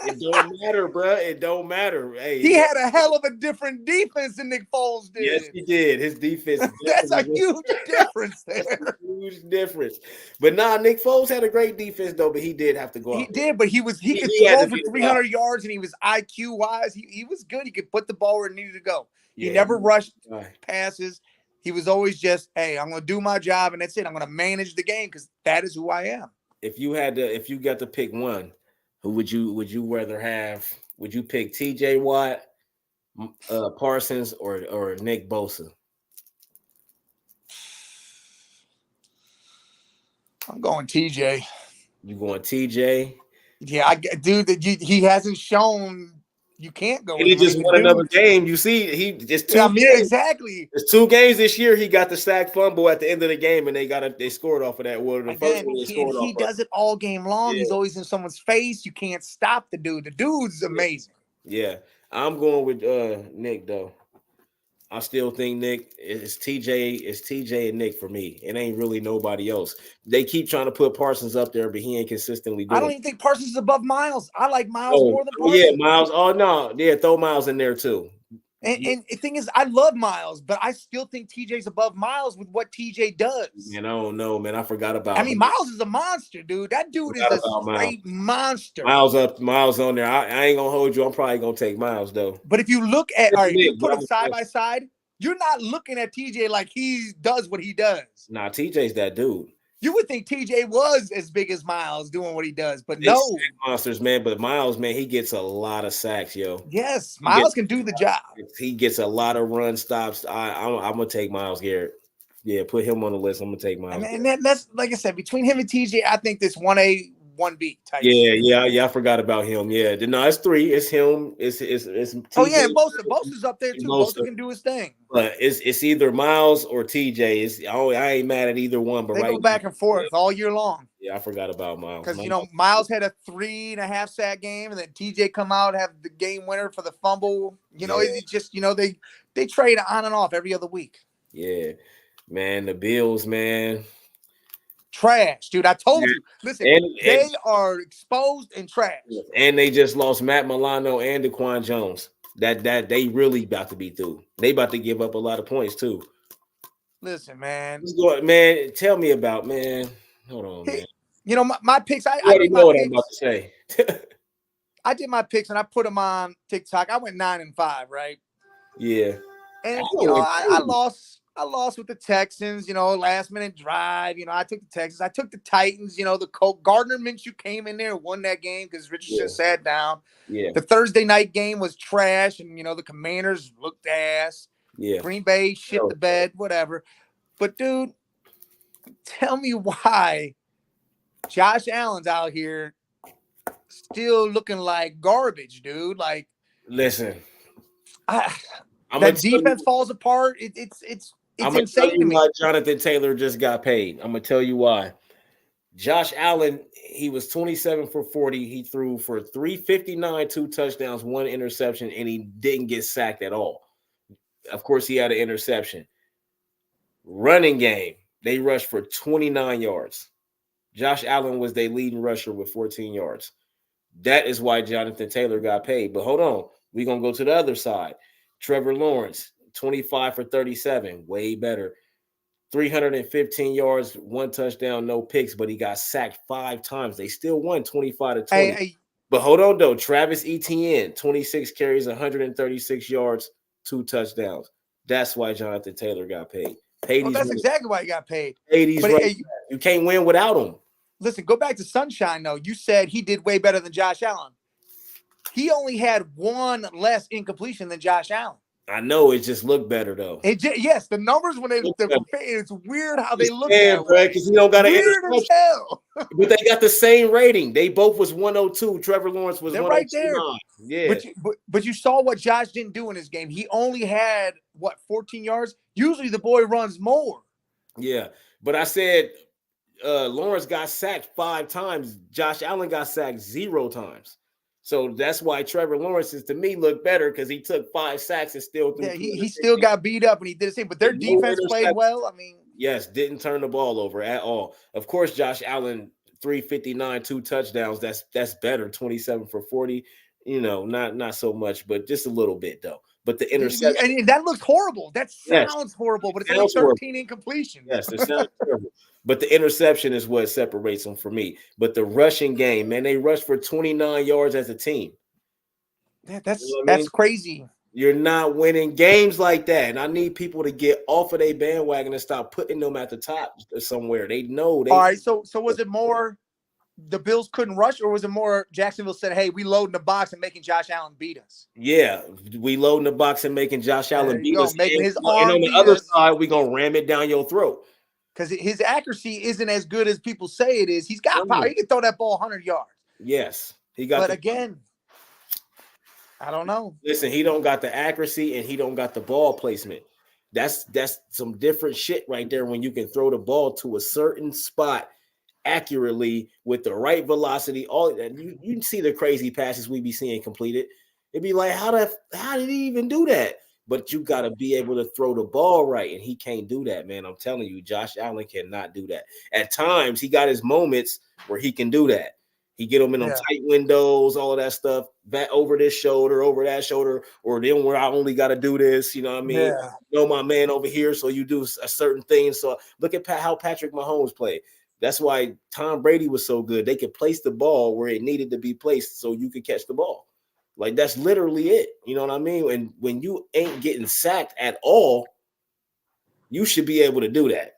It don't matter, bro. It don't matter. Hey, he had a hell of a different defense than Nick Foles did. Yes, he did. His defense. That's a huge difference there. Huge difference. But Nick Foles had a great defense though. But he did have to go out. He did, but he could throw for 300 yards, and he was IQ wise. He was good. He could put the ball where it needed to go. He never rushed passes. He was always just, hey, I'm going to do my job, and that's it. I'm going to manage the game because that is who I am. if you got to pick one, who would you rather have? Would you pick T.J. Watt, Parsons, or Nick Bosa? I'm going TJ. You going TJ? Yeah, dude, he hasn't shown you can't go And with he him. I just mean, won another game. You see, he just two I mean, games. exactly. It's 2 games this year. He got the sack fumble at the end of the game, and they scored off of that. Well, the first Again, one they scored he off of. does it all game long. Yeah. He's always in someone's face. You can't stop the dude. The dude's amazing. Yeah, I'm going with Nick though. I still think Nick is TJ. It's TJ and Nick for me. It ain't really nobody else. They keep trying to put Parsons up there, but he ain't consistently doing. I don't even think Parsons is above Miles. I like Miles Oh, more than oh Parsons. yeah, Miles. Oh no, yeah, throw Miles in there too. And the thing is, I love Miles, but I still think TJ's above Miles with what TJ does. Man, I don't know, man. I forgot about. I mean, Miles is a monster, dude. That dude is a straight monster. Miles on there. I ain't gonna hold you. I'm probably gonna take Miles though. But if you look at, all right, you put them side by side, you're not looking at TJ like he does what he does. Nah, TJ's that dude. You would think TJ was as big as Miles doing what he does, but no. Monsters, man. But Miles, man, he gets a lot of sacks, yo. Yes, Miles can do the job. He gets a lot of run stops. I'm gonna take Myles Garrett. Yeah, put him on the list. I'm gonna take Myles. And that's like I said, between him and TJ, I think this 1A, 1B type. Yeah. I forgot about him. Yeah, no, it's 3. It's him. It's TJ. Oh yeah, Bosa's up there too. Bosa can do his thing. But it's either Miles or TJ. I ain't mad at either one. But they go back and forth all year long. Yeah, I forgot about Miles because Miles had a 3.5 sack game, and then TJ come out have the game winner for the fumble. It's just they trade on and off every other week. Yeah, man, the Bills, man. Trash, dude. I told you. Listen, they are exposed and trash. And they just lost Matt Milano and Daquan Jones. That they really about to be through. They about to give up a lot of points too. Listen, man. Man, tell me about, man. Hold on, man. My picks. I already know what I'm about to say. I did my picks and I put them on TikTok. I went 9-5, right? Yeah. And I lost. I lost with the Texans, last minute drive. I took the Texans. I took the Titans. The Colt Gardner Minshew came in there and won that game because Richardson sat down. Yeah. The Thursday night game was trash, and the Commanders looked ass. Yeah. Green Bay shit the bed, whatever. But dude, tell me why Josh Allen's out here still looking like garbage, dude. Like, listen, that defense falls apart. It's I'm gonna insane tell you to me. why Jonathan Taylor just got paid. I'm gonna tell you why. Josh Allen, he was 27 for 40. He threw for 359, 2 touchdowns, 1 interception, and he didn't get sacked at all. Of course, he had an interception. Running game, they rushed for 29 yards. Josh Allen was their leading rusher with 14 yards. That is why Jonathan Taylor got paid. But hold on, we're gonna go to the other side. Trevor Lawrence, 25 for 37, way better. 315 yards, 1 touchdown, no picks, but he got sacked 5 times. They still won 25-20. But hold on, though. Travis Etienne, 26 carries, 136 yards, 2 touchdowns. That's why Jonathan Taylor got paid. That's exactly why he got paid. You can't win without him. Listen, go back to Sunshine, though. You said he did way better than Josh Allen. He only had 1 less incompletion than Josh Allen. I know it just looked better though. Yes, the numbers when it's weird how they look at because you don't got weird as hell. But they got the same rating. They both was 102. Trevor Lawrence was 102. Right there. Yeah. But you saw what Josh didn't do in his game. He only had 14 yards. Usually the boy runs more. Yeah, but I said Lawrence got sacked 5 times. Josh Allen got sacked 0 times. So that's why Trevor Lawrence to me looked better because he took 5 sacks and still threw. Yeah, he still got beat up and he did the same. But their defense played well. I mean, yes, didn't turn the ball over at all. Of course, Josh Allen 359, 2 touchdowns. That's better. 27 for 40. Not so much, but just a little bit though. But the interception and that looks horrible. That sounds horrible, but it's only 13 incompletions. Yes, it sounds terrible. But the interception is what separates them for me. But the rushing game, man, they rushed for 29 yards as a team. Yeah, that's crazy. You're not winning games like that. And I need people to get off of their bandwagon and stop putting them at the top somewhere. They know. All right, so was it more the Bills couldn't rush, or was it more Jacksonville said, "Hey, we loading the box and making Josh Allen beat us"? Yeah, we loading the box and making Josh Allen beat us, making his and arm on the beat other us. side, we gonna ram it down your throat. Because his accuracy isn't as good as people say it is. He's got power. He can throw that ball 100 yards. Yes, he got. But again, I don't know. Listen, he don't got the accuracy and he don't got the ball placement. That's some different shit right there when you can throw the ball to a certain spot accurately with the right velocity. All that you see the crazy passes we be seeing completed. It'd be like, how did he even do that? But you got to be able to throw the ball right, and he can't do that, man. I'm telling you, Josh Allen cannot do that. At times, he got his moments where he can do that. He get them in them tight windows, all of that stuff, back over this shoulder, over that shoulder, or then where I only got to do this, you know what I mean? Yeah. You know my man over here, so you do a certain thing. So look at how Patrick Mahomes played. That's why Tom Brady was so good. They could place the ball where it needed to be placed so you could catch the ball. Like, that's literally it. You know what I mean? And when you ain't getting sacked at all, you should be able to do that.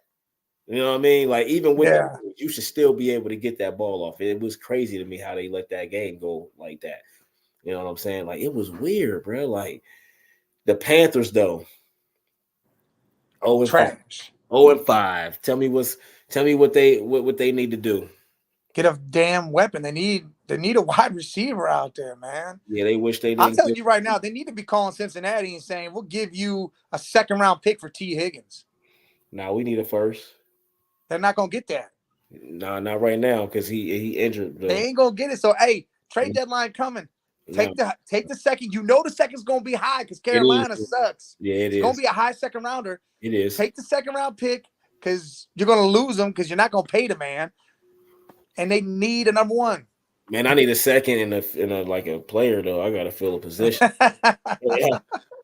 You know what I mean? Like, even with you should still be able to get that ball off. It was crazy to me how they let that game go like that. You know what I'm saying? Like, it was weird, bro. Like, the Panthers, though. 0-5. 0-5. Tell me what they need to do. Get a damn weapon. They need a wide receiver out there, man. Yeah, they wish they didn't. I'm telling you right now, they need to be calling Cincinnati and saying, we'll give you a second-round pick for T. Higgins. No, we need a first. They're not going to get that. No, not right now because he injured. They ain't going to get it. So, hey, trade deadline coming. Take the second. You know the second's going to be high because Carolina sucks. Yeah, it's going to be a high second rounder. It is. Take the second-round pick because you're going to lose them because you're not going to pay the man. And they need a number one. Man, I need a second in a like a player though. I gotta fill a position. Yeah.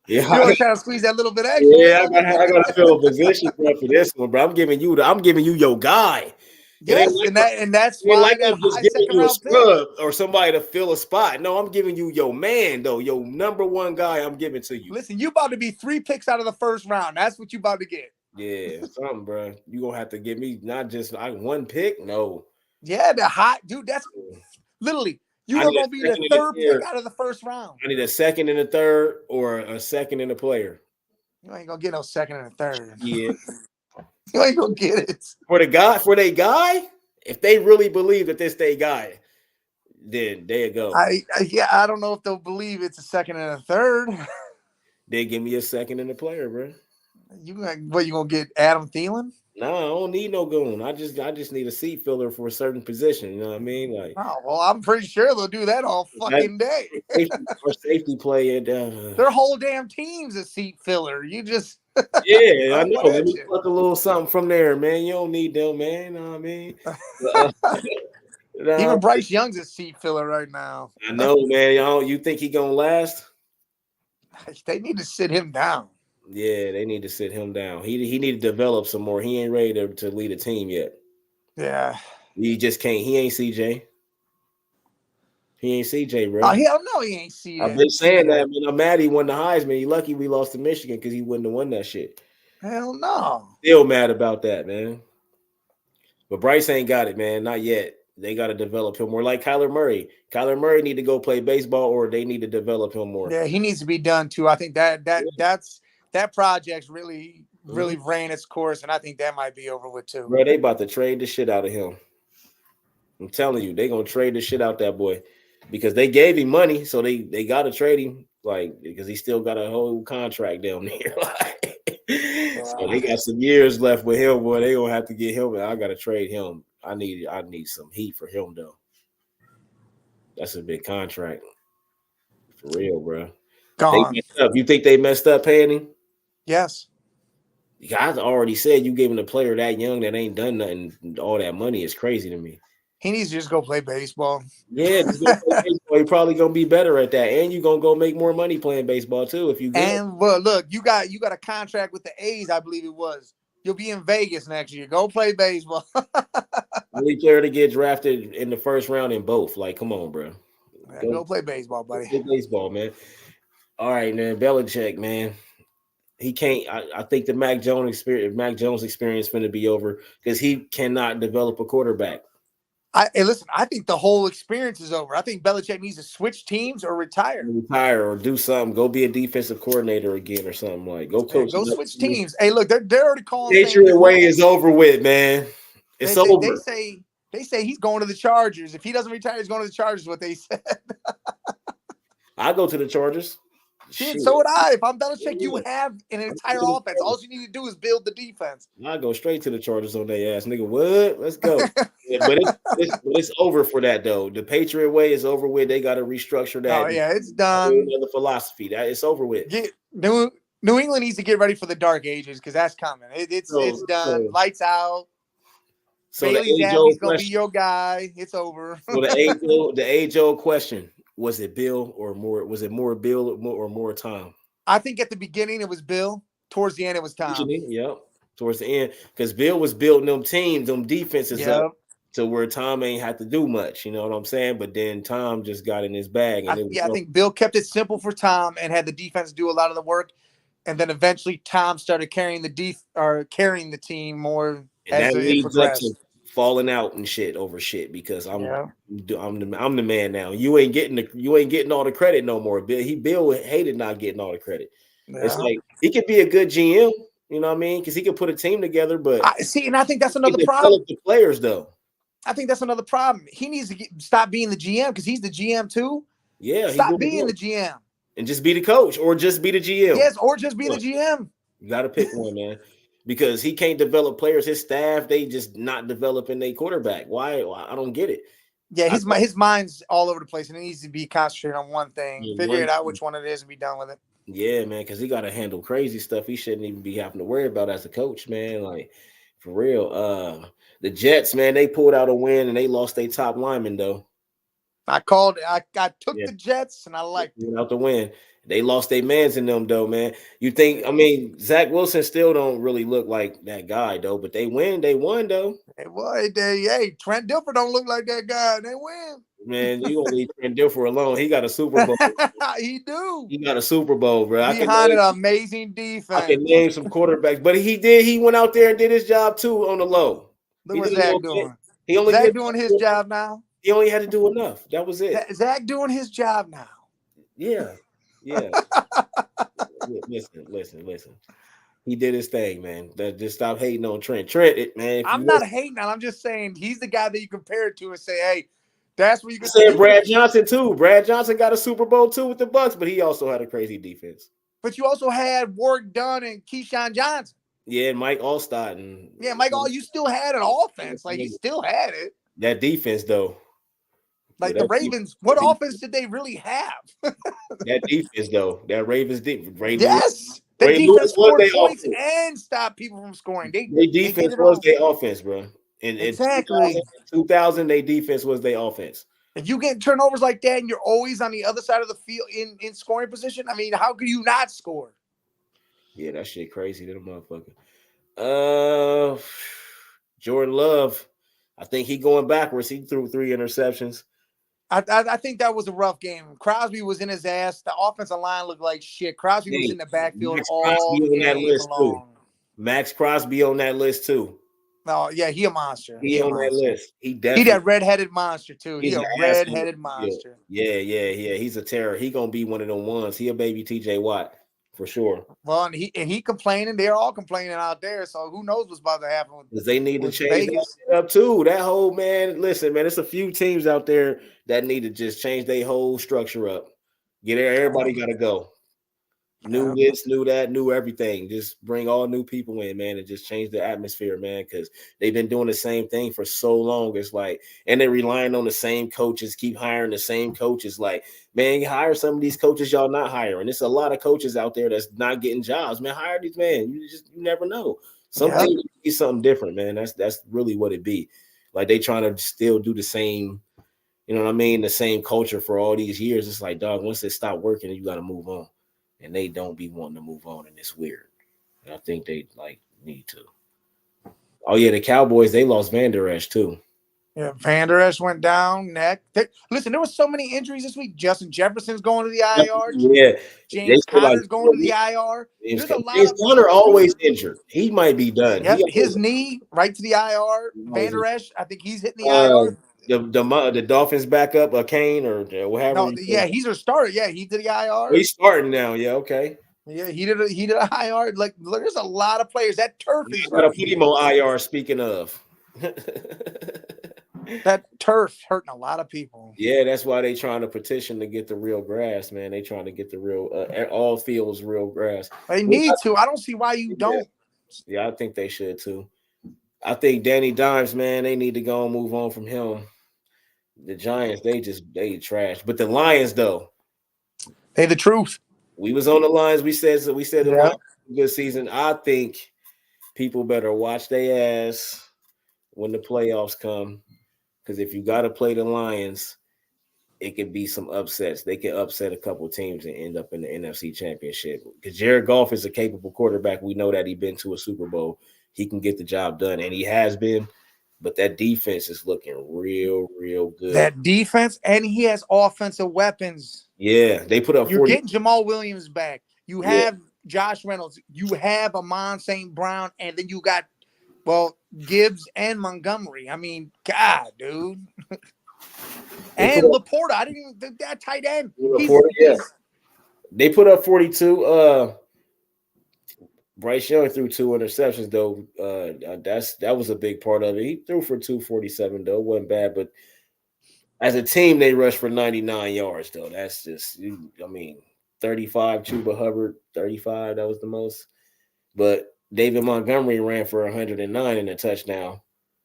You always trying to squeeze that little bit extra. Yeah, I gotta fill a position for this one, bro. I'm giving you your guy. Yes, and that's why like I I'm just giving you a scrub or somebody to fill a spot. No, I'm giving you your man though, your number one guy. I'm giving to you. Listen, you about to be 3 picks out of the first round. That's what you about to get. Yeah, something, bro. You gonna have to give me not just one pick. No. Yeah, the hot dude. That's literally you are gonna be the third pick out of the first round. I need a second and a third, or a second and a player. You ain't gonna get no second and a third. Yeah, you ain't gonna get it for their guy. If they really believe that this their guy, then there you go. I don't know if they'll believe it's a second and a third. They give me a second and a player, bro. You gonna get Adam Thielen? No, I don't need no goon. I just need a seat filler for a certain position. You know what I mean? Like, oh well, I'm pretty sure they'll do that all fucking day. For safety play, their whole damn team's a seat filler. You just yeah, I know. Let me pluck a little something from there, man. You don't need them, man. You know what I mean? Even Bryce Young's a seat filler right now. I know, man. You think he gonna last? They need to sit him down. Yeah, they need to sit him down. He need to develop some more. He ain't ready to lead a team yet. Yeah. He just can't. He ain't CJ. He ain't CJ, bro. Oh, hell no, he ain't CJ. I've been saying that, man. I'm mad he won the Heisman. He lucky we lost to Michigan because he wouldn't have won that shit. Hell no. Still mad about that, man. But Bryce ain't got it, man. Not yet. They got to develop him more. Like Kyler Murray. Kyler Murray need to go play baseball, or they need to develop him more. Yeah, he needs to be done too. I think that project's really ran its course, and I think that might be over with too. Bro, they about to trade the shit out of him. I'm telling you, they gonna trade the shit out that boy because they gave him money, so they gotta trade him, like, because he still got a whole contract down there. So they got some years left with him, boy. They gonna have to get him. I gotta trade him. I need some heat for him though. That's a big contract, for real, bro. Gone. They messed up. You think they messed up paying him? Yes. I already said you giving a player that young that ain't done nothing. All that money is crazy to me. He needs to just go play baseball. Yeah, just go play baseball. You're probably gonna be better at that, and you're gonna go make more money playing baseball too if you get. And well, look, you got a contract with the A's, I believe it was. You'll be in Vegas next year. Go play baseball. Only player to get drafted in the first round in both. Like, come on, bro. Go play baseball, buddy. Play baseball, man. All right, man. Belichick, man. He can't. I think the Mac Jones experience is going to be over because he cannot develop a quarterback. Listen, I think the whole experience is over. I think Belichick needs to switch teams or retire. Retire or do something. Go be a defensive coordinator again or something like. Go coach. Go switch teams. Hey, look, they're already calling. Patriot way is over with, man. It's over. They say he's going to the Chargers. If he doesn't retire, he's going to the Chargers. What they said. I go to the Chargers. Shit, so would I. If I'm Belichick, you have an entire offense. All you need to do is build the defense. I go straight to the Chargers on their ass, nigga. What? Let's go. Yeah, but it's over for that though. The Patriot way is over with. They got to restructure that. Oh yeah, it's done. Another philosophy that it's over with. New England needs to get ready for the dark ages because that's coming. It's done. Lights out. So Bailey Zappi's gonna be your guy. It's over. So the age-old question: was it Bill or more? Was it more Bill or more Tom? I think at the beginning it was Bill. Towards the end it was Tom. Yep. Towards the end, because Bill was building them teams, them defenses up to where Tom ain't had to do much. You know what I'm saying? But then Tom just got in his bag. And I think Bill kept it simple for Tom and had the defense do a lot of the work. And then eventually Tom started carrying the team more as it progressed. Falling out and shit over shit because I'm the man now. You ain't getting all the credit no more. Bill hated not getting all the credit. Yeah. It's like he could be a good GM, you know what I mean? Because he could put a team together, but I think that's another problem. The players though. I think that's another problem. He needs to stop being the GM because he's the GM too. Yeah, stop being the GM and just be the coach or just be the GM. Yes, or just be the GM. You got to pick one, man. Because he can't develop players. His staff, they just not developing their quarterback. Why? I don't get it. Yeah, his mind's all over the place, and it needs to be concentrated on one thing. Figure it out which one it is and be done with it. Yeah, man, because he got to handle crazy stuff he shouldn't even be having to worry about as a coach, man. Like, for real. The Jets, man, they pulled out a win, and they lost their top lineman, though. I called it. I took the Jets, and I liked it. Out the win. They lost their mans in them, though, man. You think, Zach Wilson still don't really look like that guy, though, but they won, though. Hey, Trent Dilfer don't look like that guy. They win. Man, you won't leave Trent Dilfer alone. He got a Super Bowl. He do. He got a Super Bowl, bro. Behind an amazing defense. I can name some quarterbacks, but he did. He went out there and did his job, too, on the low. Look what Zach doing. Zach doing his job now. He only had to do enough. That was it. Zach doing his job now. Yeah. Yeah. Listen. He did his thing, man. Just stop hating on Trent. Man. I'm not hating on. I'm just saying he's the guy that you compare it to and say, hey, that's where you can say Brad Johnson too. Brad Johnson got a Super Bowl too with the Bucs, but he also had a crazy defense. But you also had Warrick Dunn and Keyshawn Johnson. Yeah, and Mike Allstott. You still had an offense. Like, you still had it. That defense, though. Like the Ravens, what offense did they really have? That defense, though. That Ravens defense. Yes. The defense scored points and stopped people from scoring. Their defense was their offense, bro. Exactly. 2000, their defense was their offense. If you get turnovers like that and you're always on the other side of the field in scoring position, how could you not score? Yeah, that shit crazy, that motherfucker. Jordan Love, I think he going backwards. He threw 3 interceptions. I think that was a rough game. Crosby was in his ass. The offensive line looked like shit. Crosby was in the backfield all game long. Max Crosby on that list too. Oh yeah, he a monster. He on that list. He that redheaded monster too. He a redheaded monster. Yeah. He's a terror. He gonna be one of them ones. He a baby TJ Watt for sure. Well, and he complaining. They're all complaining out there. So who knows what's about to happen? Because they need to change that up too. That whole listen, man. It's a few teams out there that need to just change their whole structure up. Everybody got to go. New this, new that, new everything. Just bring all new people in, man, and just change the atmosphere, man, because they've been doing the same thing for so long. It's like, and they're relying on the same coaches, keep hiring the same coaches. Like, man, you hire some of these coaches y'all not hiring. There's a lot of coaches out there that's not getting jobs, man. Hire these, man. You never know. Something be something different, man. That's really what it be. Like, they trying to still do the same, you know what I mean, the same culture for all these years. It's like, dog, once it stop working, you got to move on. And they don't be wanting to move on, and it's weird. And I think they need to. Oh yeah, the Cowboys, they lost Van Der Esch too. Yeah, Van Der Esch went down. Listen, there were so many injuries this week. Justin Jefferson's going to the IR. Yeah, James Conner's going to the IR. James Conner always injured. He might be done. Yep, his knee right to the IR. Van Der Esch, I think he's hitting the IR. The Dolphins backup, Kane or whatever. No, yeah, he's a starter. Yeah, he did the IR. He's starting now. Yeah, okay. Yeah, he did a IR. Like, there's a lot of players. That turf is Got to put him on IR. Speaking of, that turf hurting a lot of people. Yeah, that's why they trying to petition to get the real grass, man. They trying to get the real all fields real grass. They need to. I don't see why you don't. Yeah, I think they should too. I think Danny Dimes, man, they need to go and move on from him. The Giants, they trash. But the Lions, though, they the truth. We was on the Lions. We said the Lions good season. I think people better watch their ass when the playoffs come. Because if you got to play the Lions, it could be some upsets. They can upset a couple teams and end up in the NFC Championship. Because Jared Goff is a capable quarterback. We know that he's been to a Super Bowl. He can get the job done, and he has been. But that defense is looking real, real good. That defense, and he has offensive weapons. Yeah, they put up. You're getting Jamal Williams back. You have Josh Reynolds. You have Amon St. Brown, and then you got, Gibbs and Montgomery. I mean, God, dude. And Laporta. I didn't even think that tight end. Laporta, they put up 42. Bryce Young threw 2 interceptions, though. That was a big part of it. He threw for 247, though. It wasn't bad, but as a team, they rushed for 99 yards, though. That's just, 35, Chuba Hubbard, 35. That was the most. But David Montgomery ran for 109 in a touchdown.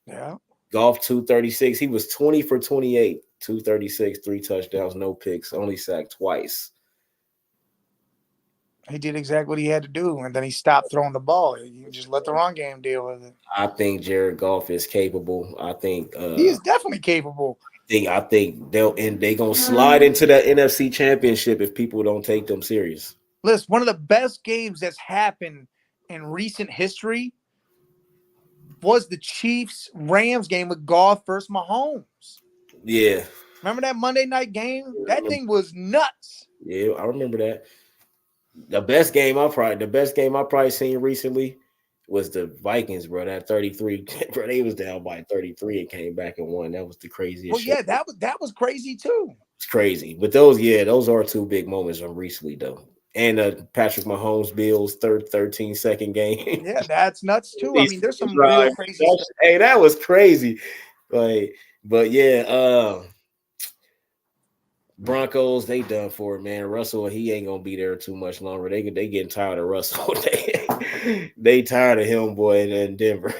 Yeah. Goff, 236. He was 20 for 28, 236, 3 touchdowns, no picks, only sacked twice. He did exactly what he had to do, and then he stopped throwing the ball. You just let the run game deal with it. I think Jared Goff is capable. I think he is definitely capable. I think they gonna slide into that NFC Championship if people don't take them serious. Listen, one of the best games that's happened in recent history was the Chiefs-Rams game with Goff versus Mahomes. Yeah. Remember that Monday night game? That thing was nuts. Yeah, I remember that. The best game I probably seen recently was the Vikings, bro. That 33, bro. They was down by 33 and came back and won. That was the craziest. Well, yeah, that was crazy too. It's crazy, but those are 2 big moments from recently, though. And Patrick Mahomes Bills 13-second game. Yeah, that's nuts too. I mean, there's some real crazy stuff. Hey, that was crazy. But yeah, Broncos, they done for it, man. Russell, he ain't gonna be there too much longer. They getting tired of Russell. they tired of him, boy, in Denver.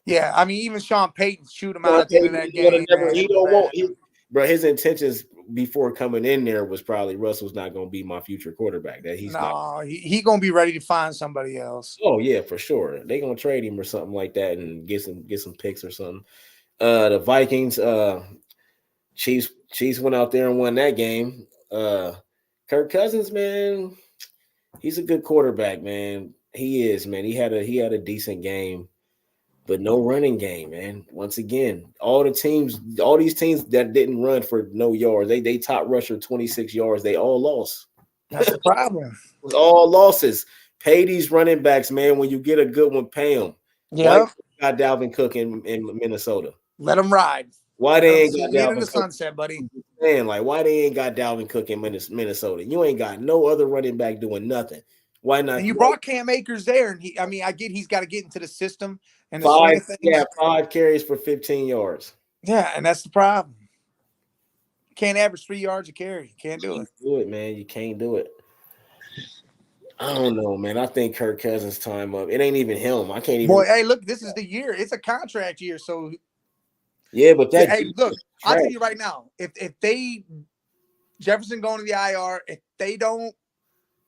Yeah, I mean, even Sean Payton shoot him out at the end of that game. He don't want, bro. His intentions before coming in there was probably Russell's not gonna be my future quarterback. That he's he gonna be ready to find somebody else. Oh yeah, for sure. They gonna trade him or something like that and get some picks or something. The Vikings, Chiefs went out there and won that game. Kirk Cousins, man, he's a good quarterback, man. He is, man. He had a decent game, but no running game, man. Once again, all these teams that didn't run for no yards, they top rusher 26 yards. They all lost. That's the problem. It was all losses. Pay these running backs, man. When you get a good one, pay them. Yeah. Got Dalvin Cook in Minnesota. Let him ride. Why they ain't got Dalvin in the sunset, buddy? Man, like why they ain't got Dalvin Cook in Minnesota? You ain't got no other running back doing nothing. Why not? And you brought Cam Akers there, and I get he's got to get into the system and the 5 carries for 15 yards. Yeah, and that's the problem. Can't average 3 yards a carry. Can't do it. Do it, man. You can't do it. I don't know, man. I think Kirk Cousins' time up. It ain't even him. I can't even. Boy, hey, look, this is the year. It's a contract year, so. Yeah, but that. Hey, look, I'll tell you right now. If Jefferson going to the IR, if they don't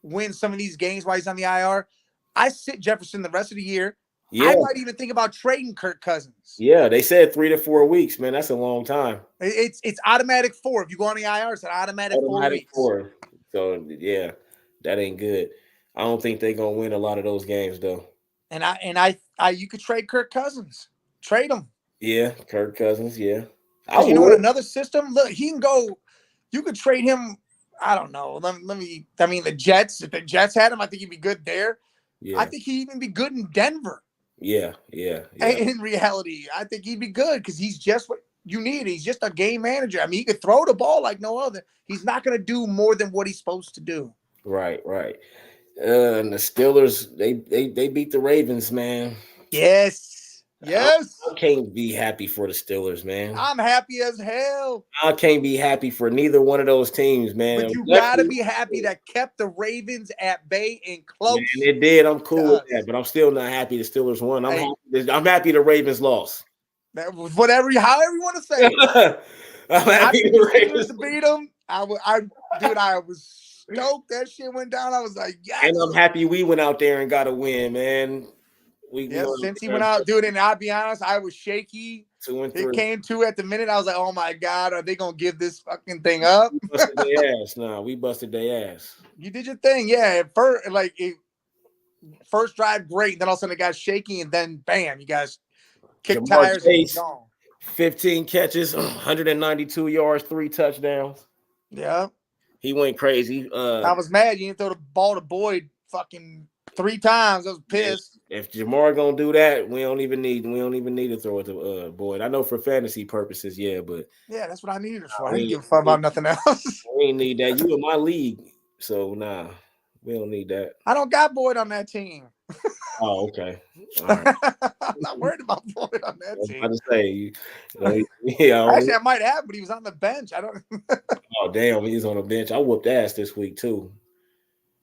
win some of these games while he's on the IR, I sit Jefferson the rest of the year. Yeah. I might even think about trading Kirk Cousins. Yeah, they said 3 to 4 weeks, man. That's a long time. It's automatic 4. If you go on the IR, it's an automatic 4 weeks. 4. So yeah, that ain't good. I don't think they're gonna win a lot of those games though. And you could trade Kirk Cousins. Trade him. Yeah, Kirk Cousins. Yeah. You know what? Another system. Look, he can go. You could trade him. I don't know. Let me. I mean, the Jets. If the Jets had him, I think he'd be good there. Yeah. I think he'd even be good in Denver. Yeah. In reality, I think he'd be good because he's just what you need. He's just a game manager. I mean, he could throw the ball like no other. He's not going to do more than what he's supposed to do. Right, right. And the Steelers, they beat the Ravens, man. Yes. I, Yes. I can't be happy for the Steelers, man. I'm happy as hell. I can't be happy for neither one of those teams, man. But you got to be happy that kept the Ravens at bay and close. Man, it did. I'm cool with that, but I'm still not happy the Steelers won. I'm happy the Ravens lost. That was however you want to say it. I'm happy the Ravens to beat them. I was stoked. That shit went down. I was like, yes. And I'm happy we went out there and got a win, man. Since he went out, dude, and I'll be honest, I was shaky. 2-3. It came 2 at the minute. I was like, oh my God, are they gonna give this fucking thing up? We busted their ass. Nah, we busted their ass. You did your thing, yeah. First drive, great. Then all of a sudden it got shaky, and then bam, you guys kicked tires and gone. 15 catches, 192 yards, 3 touchdowns. Yeah. He went crazy. I was mad you didn't throw the ball to Boyd fucking 3 times. I was pissed. If Jamar gonna do that, we don't even need to throw it to Boyd. I know for fantasy purposes, yeah, but yeah, that's what I needed it for. I didn't give a fuck about nothing else. We ain't need that. You in my league, so nah, we don't need that. I don't got Boyd on that team. Oh, okay. All right. I'm not worried about Boyd on that team. I just say, actually, I might have, but he was on the bench. I don't. Oh damn, he's on the bench. I whooped ass this week too.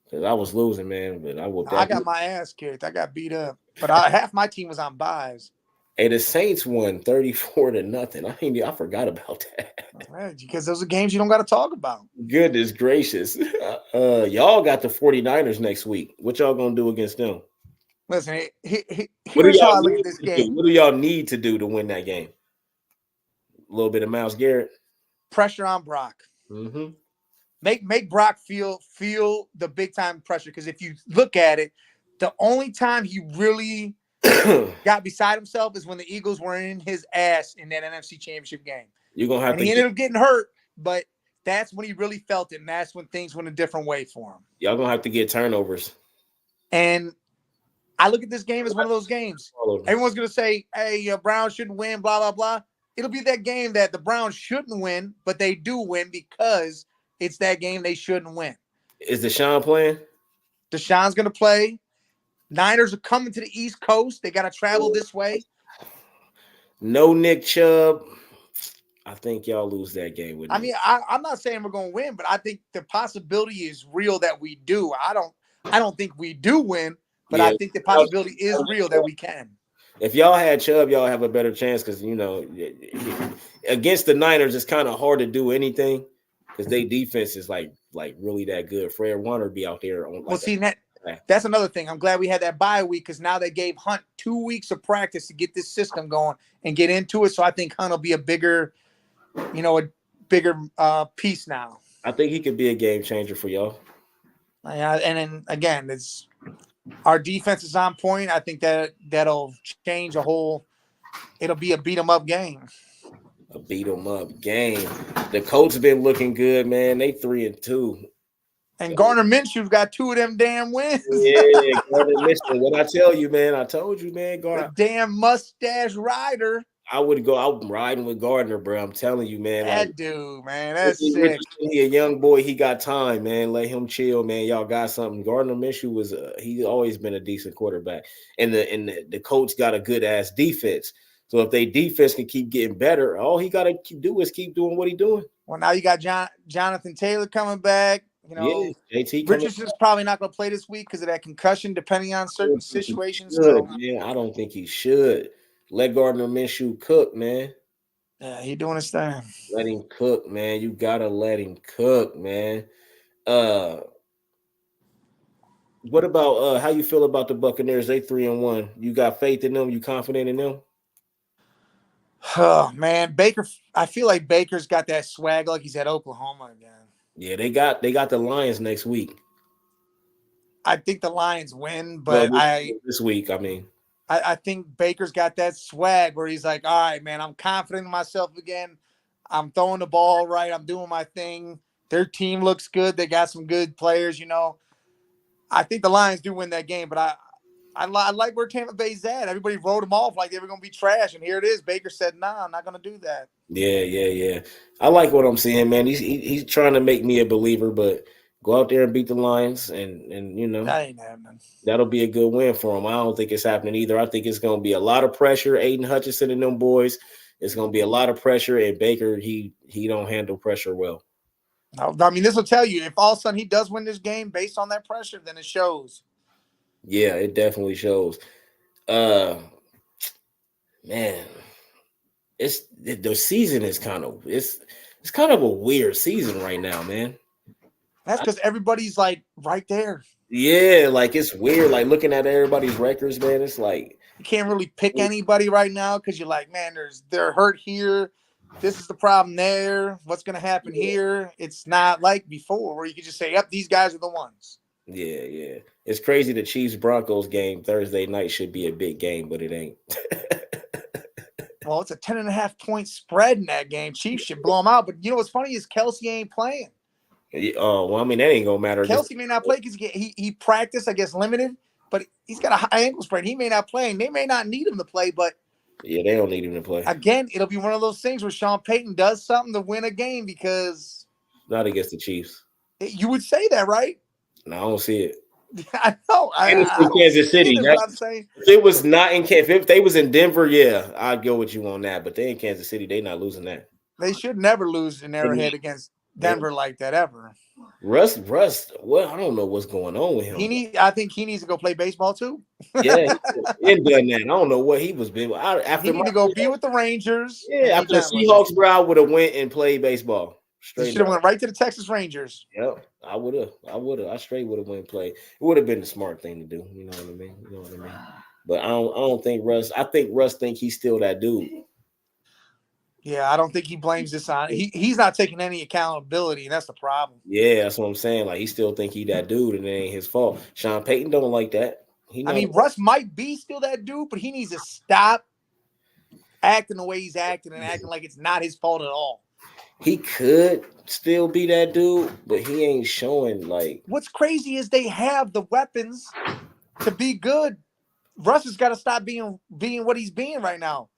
Cause I was losing, man, but I whooped. I got my ass kicked. I got beat up, but half my team was on buys. Hey, the Saints won 34-0. I forgot about that. Because those are games you don't got to talk about. Goodness gracious. Y'all got the 49ers next week. What y'all gonna do against them? Listen, here's how I look at this game. What do y'all need to do to win that game? A little bit of Myles Garrett. Pressure on Brock. Mm-hmm. Make Brock feel the big time pressure. Because if you look at it, the only time he really got beside himself is when the Eagles were in his ass in that NFC Championship game. You're gonna have he ended up getting hurt, but that's when he really felt it, and that's when things went a different way for him. Y'all gonna have to get turnovers. And I look at this game as one of those games. Everyone's gonna say, "Hey, Browns shouldn't win," blah blah blah. It'll be that game that the Browns shouldn't win, but they do win because it's that game they shouldn't win. Is Deshaun playing? Deshaun's gonna play. Niners are coming to the East Coast. They got to travel this way. No Nick Chubb. I think y'all lose that game with. I mean, I'm not saying we're going to win, but I think the possibility is real that we do. I don't think we do win, but I think the possibility is real that we can. If y'all had Chubb, y'all have a better chance because against the Niners, it's kind of hard to do anything because their defense is like really that good. Fred Warner be out there on. That's another thing. I'm glad we had that bye week because now they gave Hunt 2 weeks of practice to get this system going and get into it. So I think Hunt will be a bigger piece now. I think he could be a game changer for y'all. And then again, it's our defense is on point. I think that'll change it'll be a beat 'em up game. A beat 'em up game. The Colts been looking good, man. They 3-2. And Gardner Minshew's got 2 of them damn wins. Yeah, Gardner Minshew. What I tell you, man. I told you, man. Gardner. The damn mustache rider. I would go out riding with Gardner, bro. I'm telling you, man. That dude, man. That's sick. He a young boy. He got time, man. Let him chill, man. Y'all got something. Gardner Minshew he's always been a decent quarterback. And the coach got a good ass defense. So if they defense can keep getting better, all he got to do is keep doing what he's doing. Well, now you got Jonathan Taylor coming back. JT Richardson's probably not going to play this week because of that concussion, depending on certain situations. Yeah, I don't think he should. Let Gardner Minshew cook, man. Yeah, he doing his thing. Let him cook, man. You gotta let him cook, man. What about how you feel about the Buccaneers? They 3-1. You got faith in them? You confident in them? Oh man, Baker. I feel like Baker's got that swag like he's at Oklahoma again. Yeah, they got the Lions next week. I think the Lions win, but this week, I mean. I think Baker's got that swag where he's like, all right, man, I'm confident in myself again. I'm throwing the ball right. I'm doing my thing. Their team looks good. They got some good players, I think the Lions do win that game, but I like where Tampa Bay's at. Everybody wrote them off like they were going to be trash, and here it is. Baker said, "Nah, I'm not going to do that." Yeah. I like what I'm seeing, man. He's trying to make me a believer, but go out there and beat the Lions, and That ain't happening. that'll be a good win for him. I don't think it's happening either. I think it's going to be a lot of pressure. Aiden Hutchinson and them boys. It's going to be a lot of pressure, and Baker he don't handle pressure well. I mean, this will tell you if all of a sudden he does win this game based on that pressure, then it shows. Yeah, it definitely shows. Man, the season is kind of it's kind of a weird season right now, man. That's because everybody's like right there. Yeah, like it's weird. Like looking at everybody's records, man. It's like you can't really pick anybody right now because you're like, man, they're hurt here. This is the problem there. What's going to happen here? It's not like before where you could just say, yep, these guys are the ones. Yeah. It's crazy. The Chiefs-Broncos game Thursday night should be a big game, but it ain't. Well, it's a 10.5-point spread in that game. Chiefs should blow them out. But you know what's funny is Kelsey ain't playing. Oh, well, I mean, that ain't going to matter. Kelsey may not play because he practiced, I guess, limited. But he's got a high ankle sprain. He may not play. And they may not need him to play, but yeah, they don't need him to play. Again, it'll be one of those things where Sean Payton does something to win a game because not against the Chiefs. You would say that, right? No, I don't see it. I know. And it's in Kansas City. I'm saying. If it was not in Kansas, if they was in Denver, yeah, I'd go with you on that. But they in Kansas City, they not losing that. They should never lose in Arrowhead against Denver like that ever. Russ. Well, I don't know what's going on with him. I think he needs to go play baseball too. Yeah, he done that. I don't know what he was being. After he need to go be with the Rangers. Yeah, after the Seahawks, bro, I would have went and played baseball. He should have went right to the Texas Rangers. Yep, I would have. I straight would have went and played. It would have been the smart thing to do. You know what I mean? But I don't think Russ. I think Russ think he's still that dude. Yeah, I don't think he blames this on. He's not taking any accountability, and that's the problem. Yeah, that's what I'm saying. Like he still think he that dude, and it ain't his fault. Sean Payton don't like that. I mean, Russ might be still that dude, but he needs to stop acting the way he's acting and acting like it's not his fault at all. He could still be that dude, but he ain't showing like. What's crazy is they have the weapons to be good. Russ has got to stop being what he's being right now.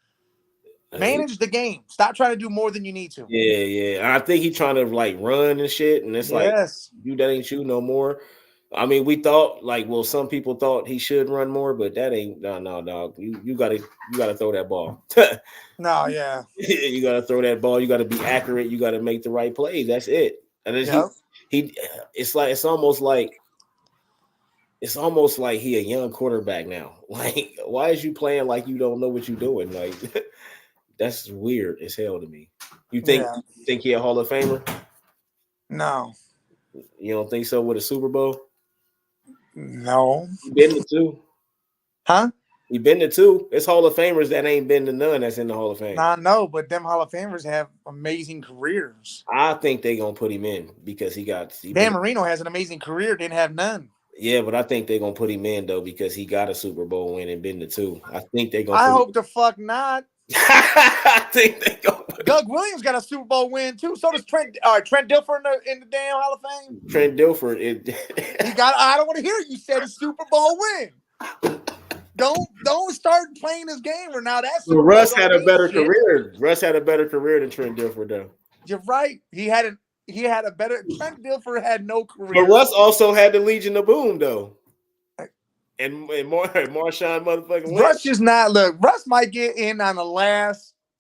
Manage the game. Stop trying to do more than you need to. Yeah. I think he's trying to like run and shit, and it's like you that ain't you no more. I mean, we thought some people thought he should run more, but that ain't no, dog. You gotta throw that ball. No, yeah. You gotta throw that ball. You gotta be accurate. You gotta make the right plays. That's it. And it's almost like he a young quarterback now. Like, why is you playing like you don't know what you're doing? Like, that's weird as hell to me. You think he a Hall of Famer? No. You don't think so with a Super Bowl? No. He been to two. Huh? He been to two. It's Hall of Famers that ain't been to none that's in the Hall of Fame. I know, but them Hall of Famers have amazing careers. I think they gonna put him in because Dan Marino has an amazing career, didn't have none. Yeah, but I think they're gonna put him in though because he got a Super Bowl win and been to two. I think they're gonna. I hope the fuck not. I think they go. Doug Williams got a Super Bowl win too. So does Trent. Trent Dilfer in the damn Hall of Fame. Trent Dilfer. He got. I don't want to hear you said a Super Bowl win. Don't start playing this game or now. That's Russ had a better career. Russ had a better career than Trent Dilfer though. You're right. He had a better. Trent Dilfer had no career. But Russ also had the Legion of Boom though. And Marshawn motherfucking Russ is not. Look, Russ might get in on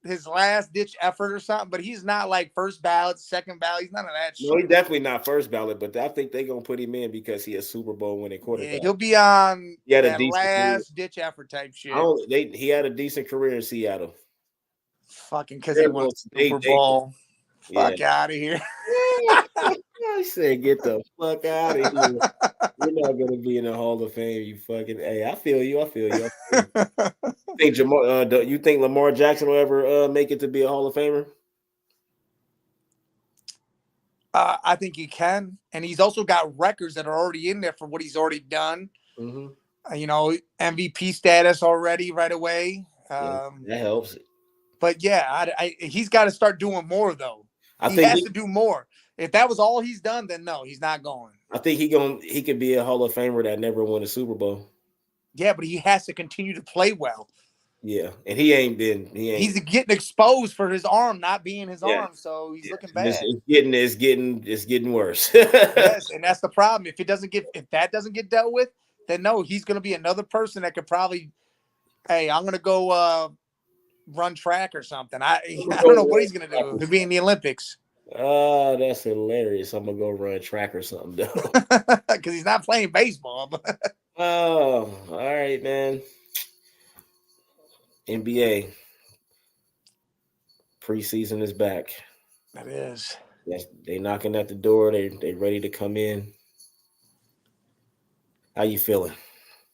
his last ditch effort or something, but he's not like first ballot, second ballot. He's none of that shit. No, he's definitely not first ballot, but I think they're gonna put him in because he a Super Bowl winning quarterback. Yeah, he'll be on that last career. ditch effort type shit. He had a decent career in Seattle. Fucking because he won Super Bowl. Fuck out of here. I said, get the fuck out of here. You're not gonna be in the Hall of Fame, you fucking. Hey, I feel you. You think Lamar Jackson will ever make it to be a Hall of Famer? I think he can, and he's also got records that are already in there for what he's already done. Mm-hmm. MVP status already right away. That helps. But yeah, he's got to start doing more though. He has to do more. If that was all he's done, then no, he's not going. I think he could be a Hall of Famer that never won a Super Bowl. Yeah, but he has to continue to play well. Yeah, and he ain't been. He's getting exposed for his arm not being his Yeah. arm, so he's looking It's, bad. it's getting worse. Yes, and that's the problem. If that doesn't get dealt with, then no, he's going to be another person that could probably, hey, I'm going to go run track or something. I don't know what he's going to do. He'll be in the Olympics. Oh, that's hilarious. I'm gonna go run track or something though. Because he's not playing baseball. Oh, all right, man. NBA preseason is back. That is. They knocking at the door. They ready to come in. How you feeling?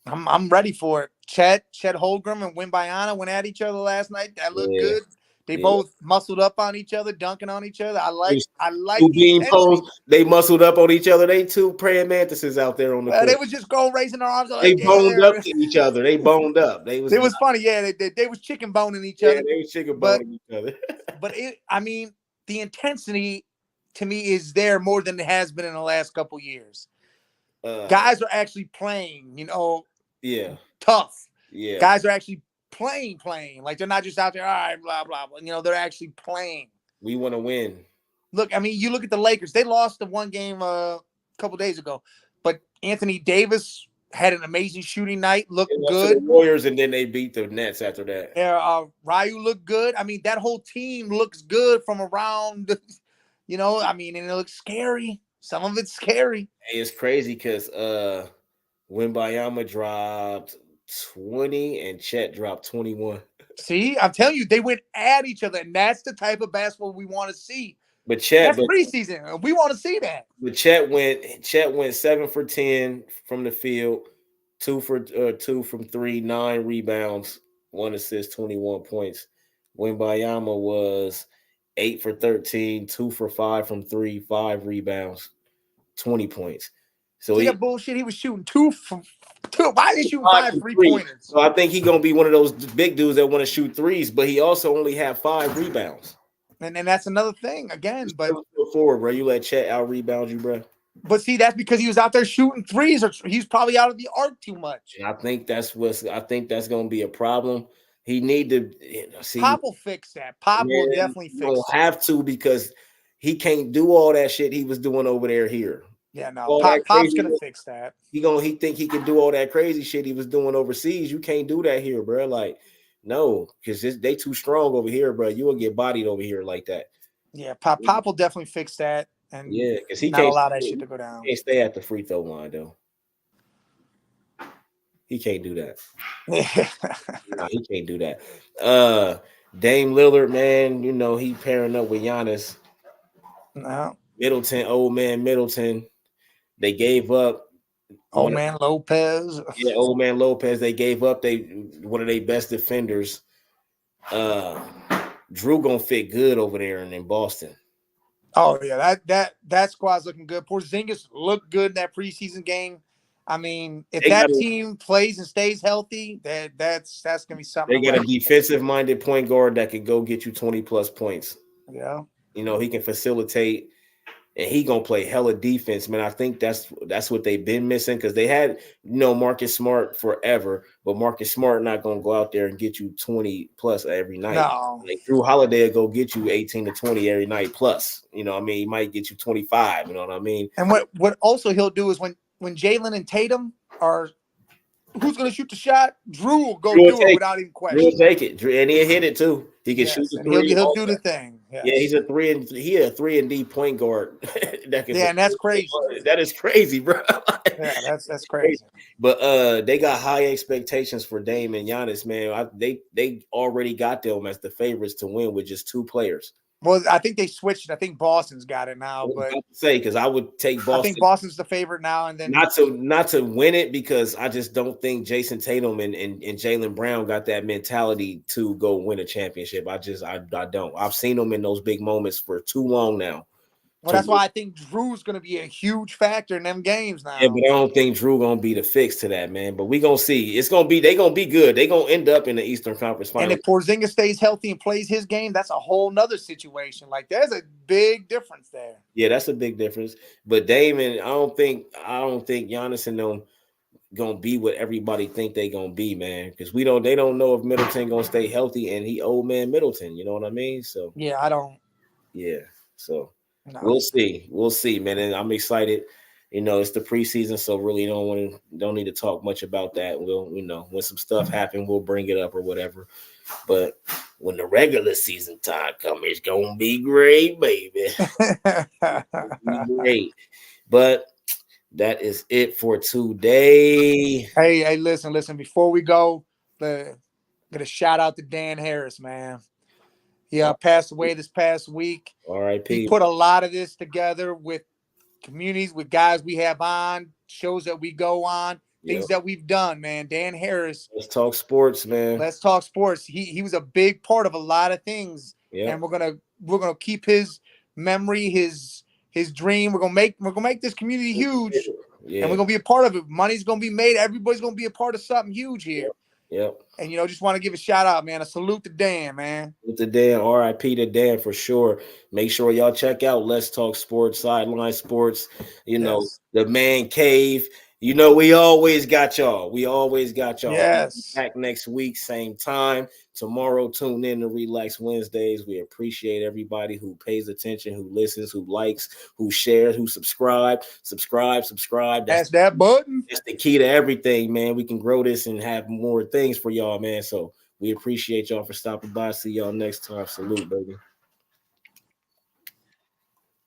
I'm ready for it. Chet Holmgren and Wembanyama went at each other last night. That looked good. They both muscled up on each other, dunking on each other. I like the intensity. They muscled up on each other. They two praying mantises out there on the court. They was just going raising their arms. They boned up to each other. They boned up. It was funny. Yeah, they was chicken boning each other. Yeah, they was chicken boning each other. But the intensity to me is there more than it has been in the last couple years. Guys are actually playing, Yeah. Tough. Yeah. Guys are actually playing. Like they're not just out there, all right, blah, blah, blah. They're actually playing. We want to win. Look, you look at the Lakers. They lost the one game a couple days ago, but Anthony Davis had an amazing shooting night. Looked good. The Warriors, and then they beat the Nets after that. Yeah, Ryu looked good. that whole team looks good from around. And it looks scary. Some of it's scary. Hey, it's crazy because Wembanyama dropped 20 and Chet dropped 21. See, I'm telling you, they went at each other, and that's the type of basketball we want to see. But Chet, that's preseason. We want to see that. But Chet went 7 for 10 from the field, 2 from 3, 9 rebounds, 1 assist, 21 points. Wembanyama was 8 for 13, 2 for 5 from 3, 5 rebounds, 20 points. So that bullshit. He was shooting 2 from 2. Why is he shooting 5 3-pointers? So I think he's gonna be one of those big dudes that want to shoot threes, but he also only had 5 rebounds. And that's another thing again. But forward, bro, you let Chet out rebound you, bro. But see, that's because he was out there shooting threes, or he's probably out of the arc too much. And I think that's gonna be a problem. He need to see. Pop will fix that. Pop will definitely fix. He'll have to, because he can't do all that shit he was doing over there here. Yeah, no. Pop's gonna fix that. He think he can do all that crazy shit he was doing overseas. You can't do that here, bro. Like, no, because they too strong over here, bro. You will get bodied over here like that. Yeah, Pop will definitely fix that. And yeah, because he not can't allow that shit to go down. He can't stay at the free throw line though. He can't do that. No, he can't do that. Dame Lillard, man, he pairing up with Giannis. No. Middleton, old man Middleton. They gave up. Old man Lopez. Yeah, old man Lopez. They gave up one of their best defenders. Drew gonna fit good over there in Boston. Oh yeah, that squad's looking good. Porzingis looked good in that preseason game. If that team plays and stays healthy, that's gonna be something. They got a defensive-minded point guard that can go get you 20+ points. Yeah, he can facilitate, and he gonna play hella defense, man. I think that's what they've been missing, because they had Marcus Smart forever, but Marcus Smart not gonna go out there and get you 20+ every night. No, like Drew Holiday will go get you 18 to 20 every night plus. He might get you 25. You know what I mean? And what also he'll do is when Jalen and Tatum are, who's going to shoot the shot? Drew will go do it without even question. Drew will take it, and he'll hit it too. He can shoot the three. He'll do the thing. Yes. Yeah, he's a 3-and-D point guard. And that's crazy. That is crazy, bro. Yeah, that's crazy. But they got high expectations for Dame and Giannis, man. They already got them as the favorites to win with just 2 players. Well, I think they switched. I think Boston's got it now. But because I would take Boston. I think Boston's the favorite now, and then not to win it, because I just don't think Jason Tatum and Jaylen Brown got that mentality to go win a championship. I don't. I've seen them in those big moments for too long now. Well, that's why I think Drew's going to be a huge factor in them games now. Yeah, but I don't think Drew going to be the fix to that, man. But we going to see. They're going to be good. They're going to end up in the Eastern Conference Finals. And if Porzingis stays healthy and plays his game, that's a whole nother situation. Like, there's a big difference there. Yeah, that's a big difference. But Damon, I don't think Giannis and them, gonna be what everybody think they gonna be, man. Because they don't know if Middleton gonna stay healthy, and he old man Middleton. You know what I mean? So yeah, I don't. yeah. So No. we'll see, man. And I'm excited. You know, it's the preseason, so really don't need to talk much about that. We'll, when some stuff happen, we'll bring it up or whatever. But when the regular season time comes, it's gonna be great, baby. Great. But that is it for today. Hey, listen. Before we go, get a shout out to Dan Harris, man. He passed away this past week. R.I.P. He put a lot of this together with communities, with guys we have on, shows that we go on, things that we've done, man. Dan Harris. Let's talk sports, man. Let's talk sports. He was a big part of a lot of things. And we're gonna keep his memory, his dream. We're gonna make this community huge. And we're gonna be a part of it. Money's gonna be made. Everybody's gonna be a part of something huge here. Yep. And just want to give a shout out, man. A salute to Dan, man. Salute to Dan, R.I.P. to Dan for sure. Make sure y'all check out Let's Talk Sports, Sideline Sports. The Man Cave. We always got y'all. Yes. Back next week, same time. Tomorrow, tune in to Relax Wednesdays. We appreciate everybody who pays attention, who listens, who likes, who shares, who subscribe. That's that button. It's the key to everything, man. We can grow this and have more things for y'all, man. So we appreciate y'all for stopping by. See y'all next time. Salute, baby.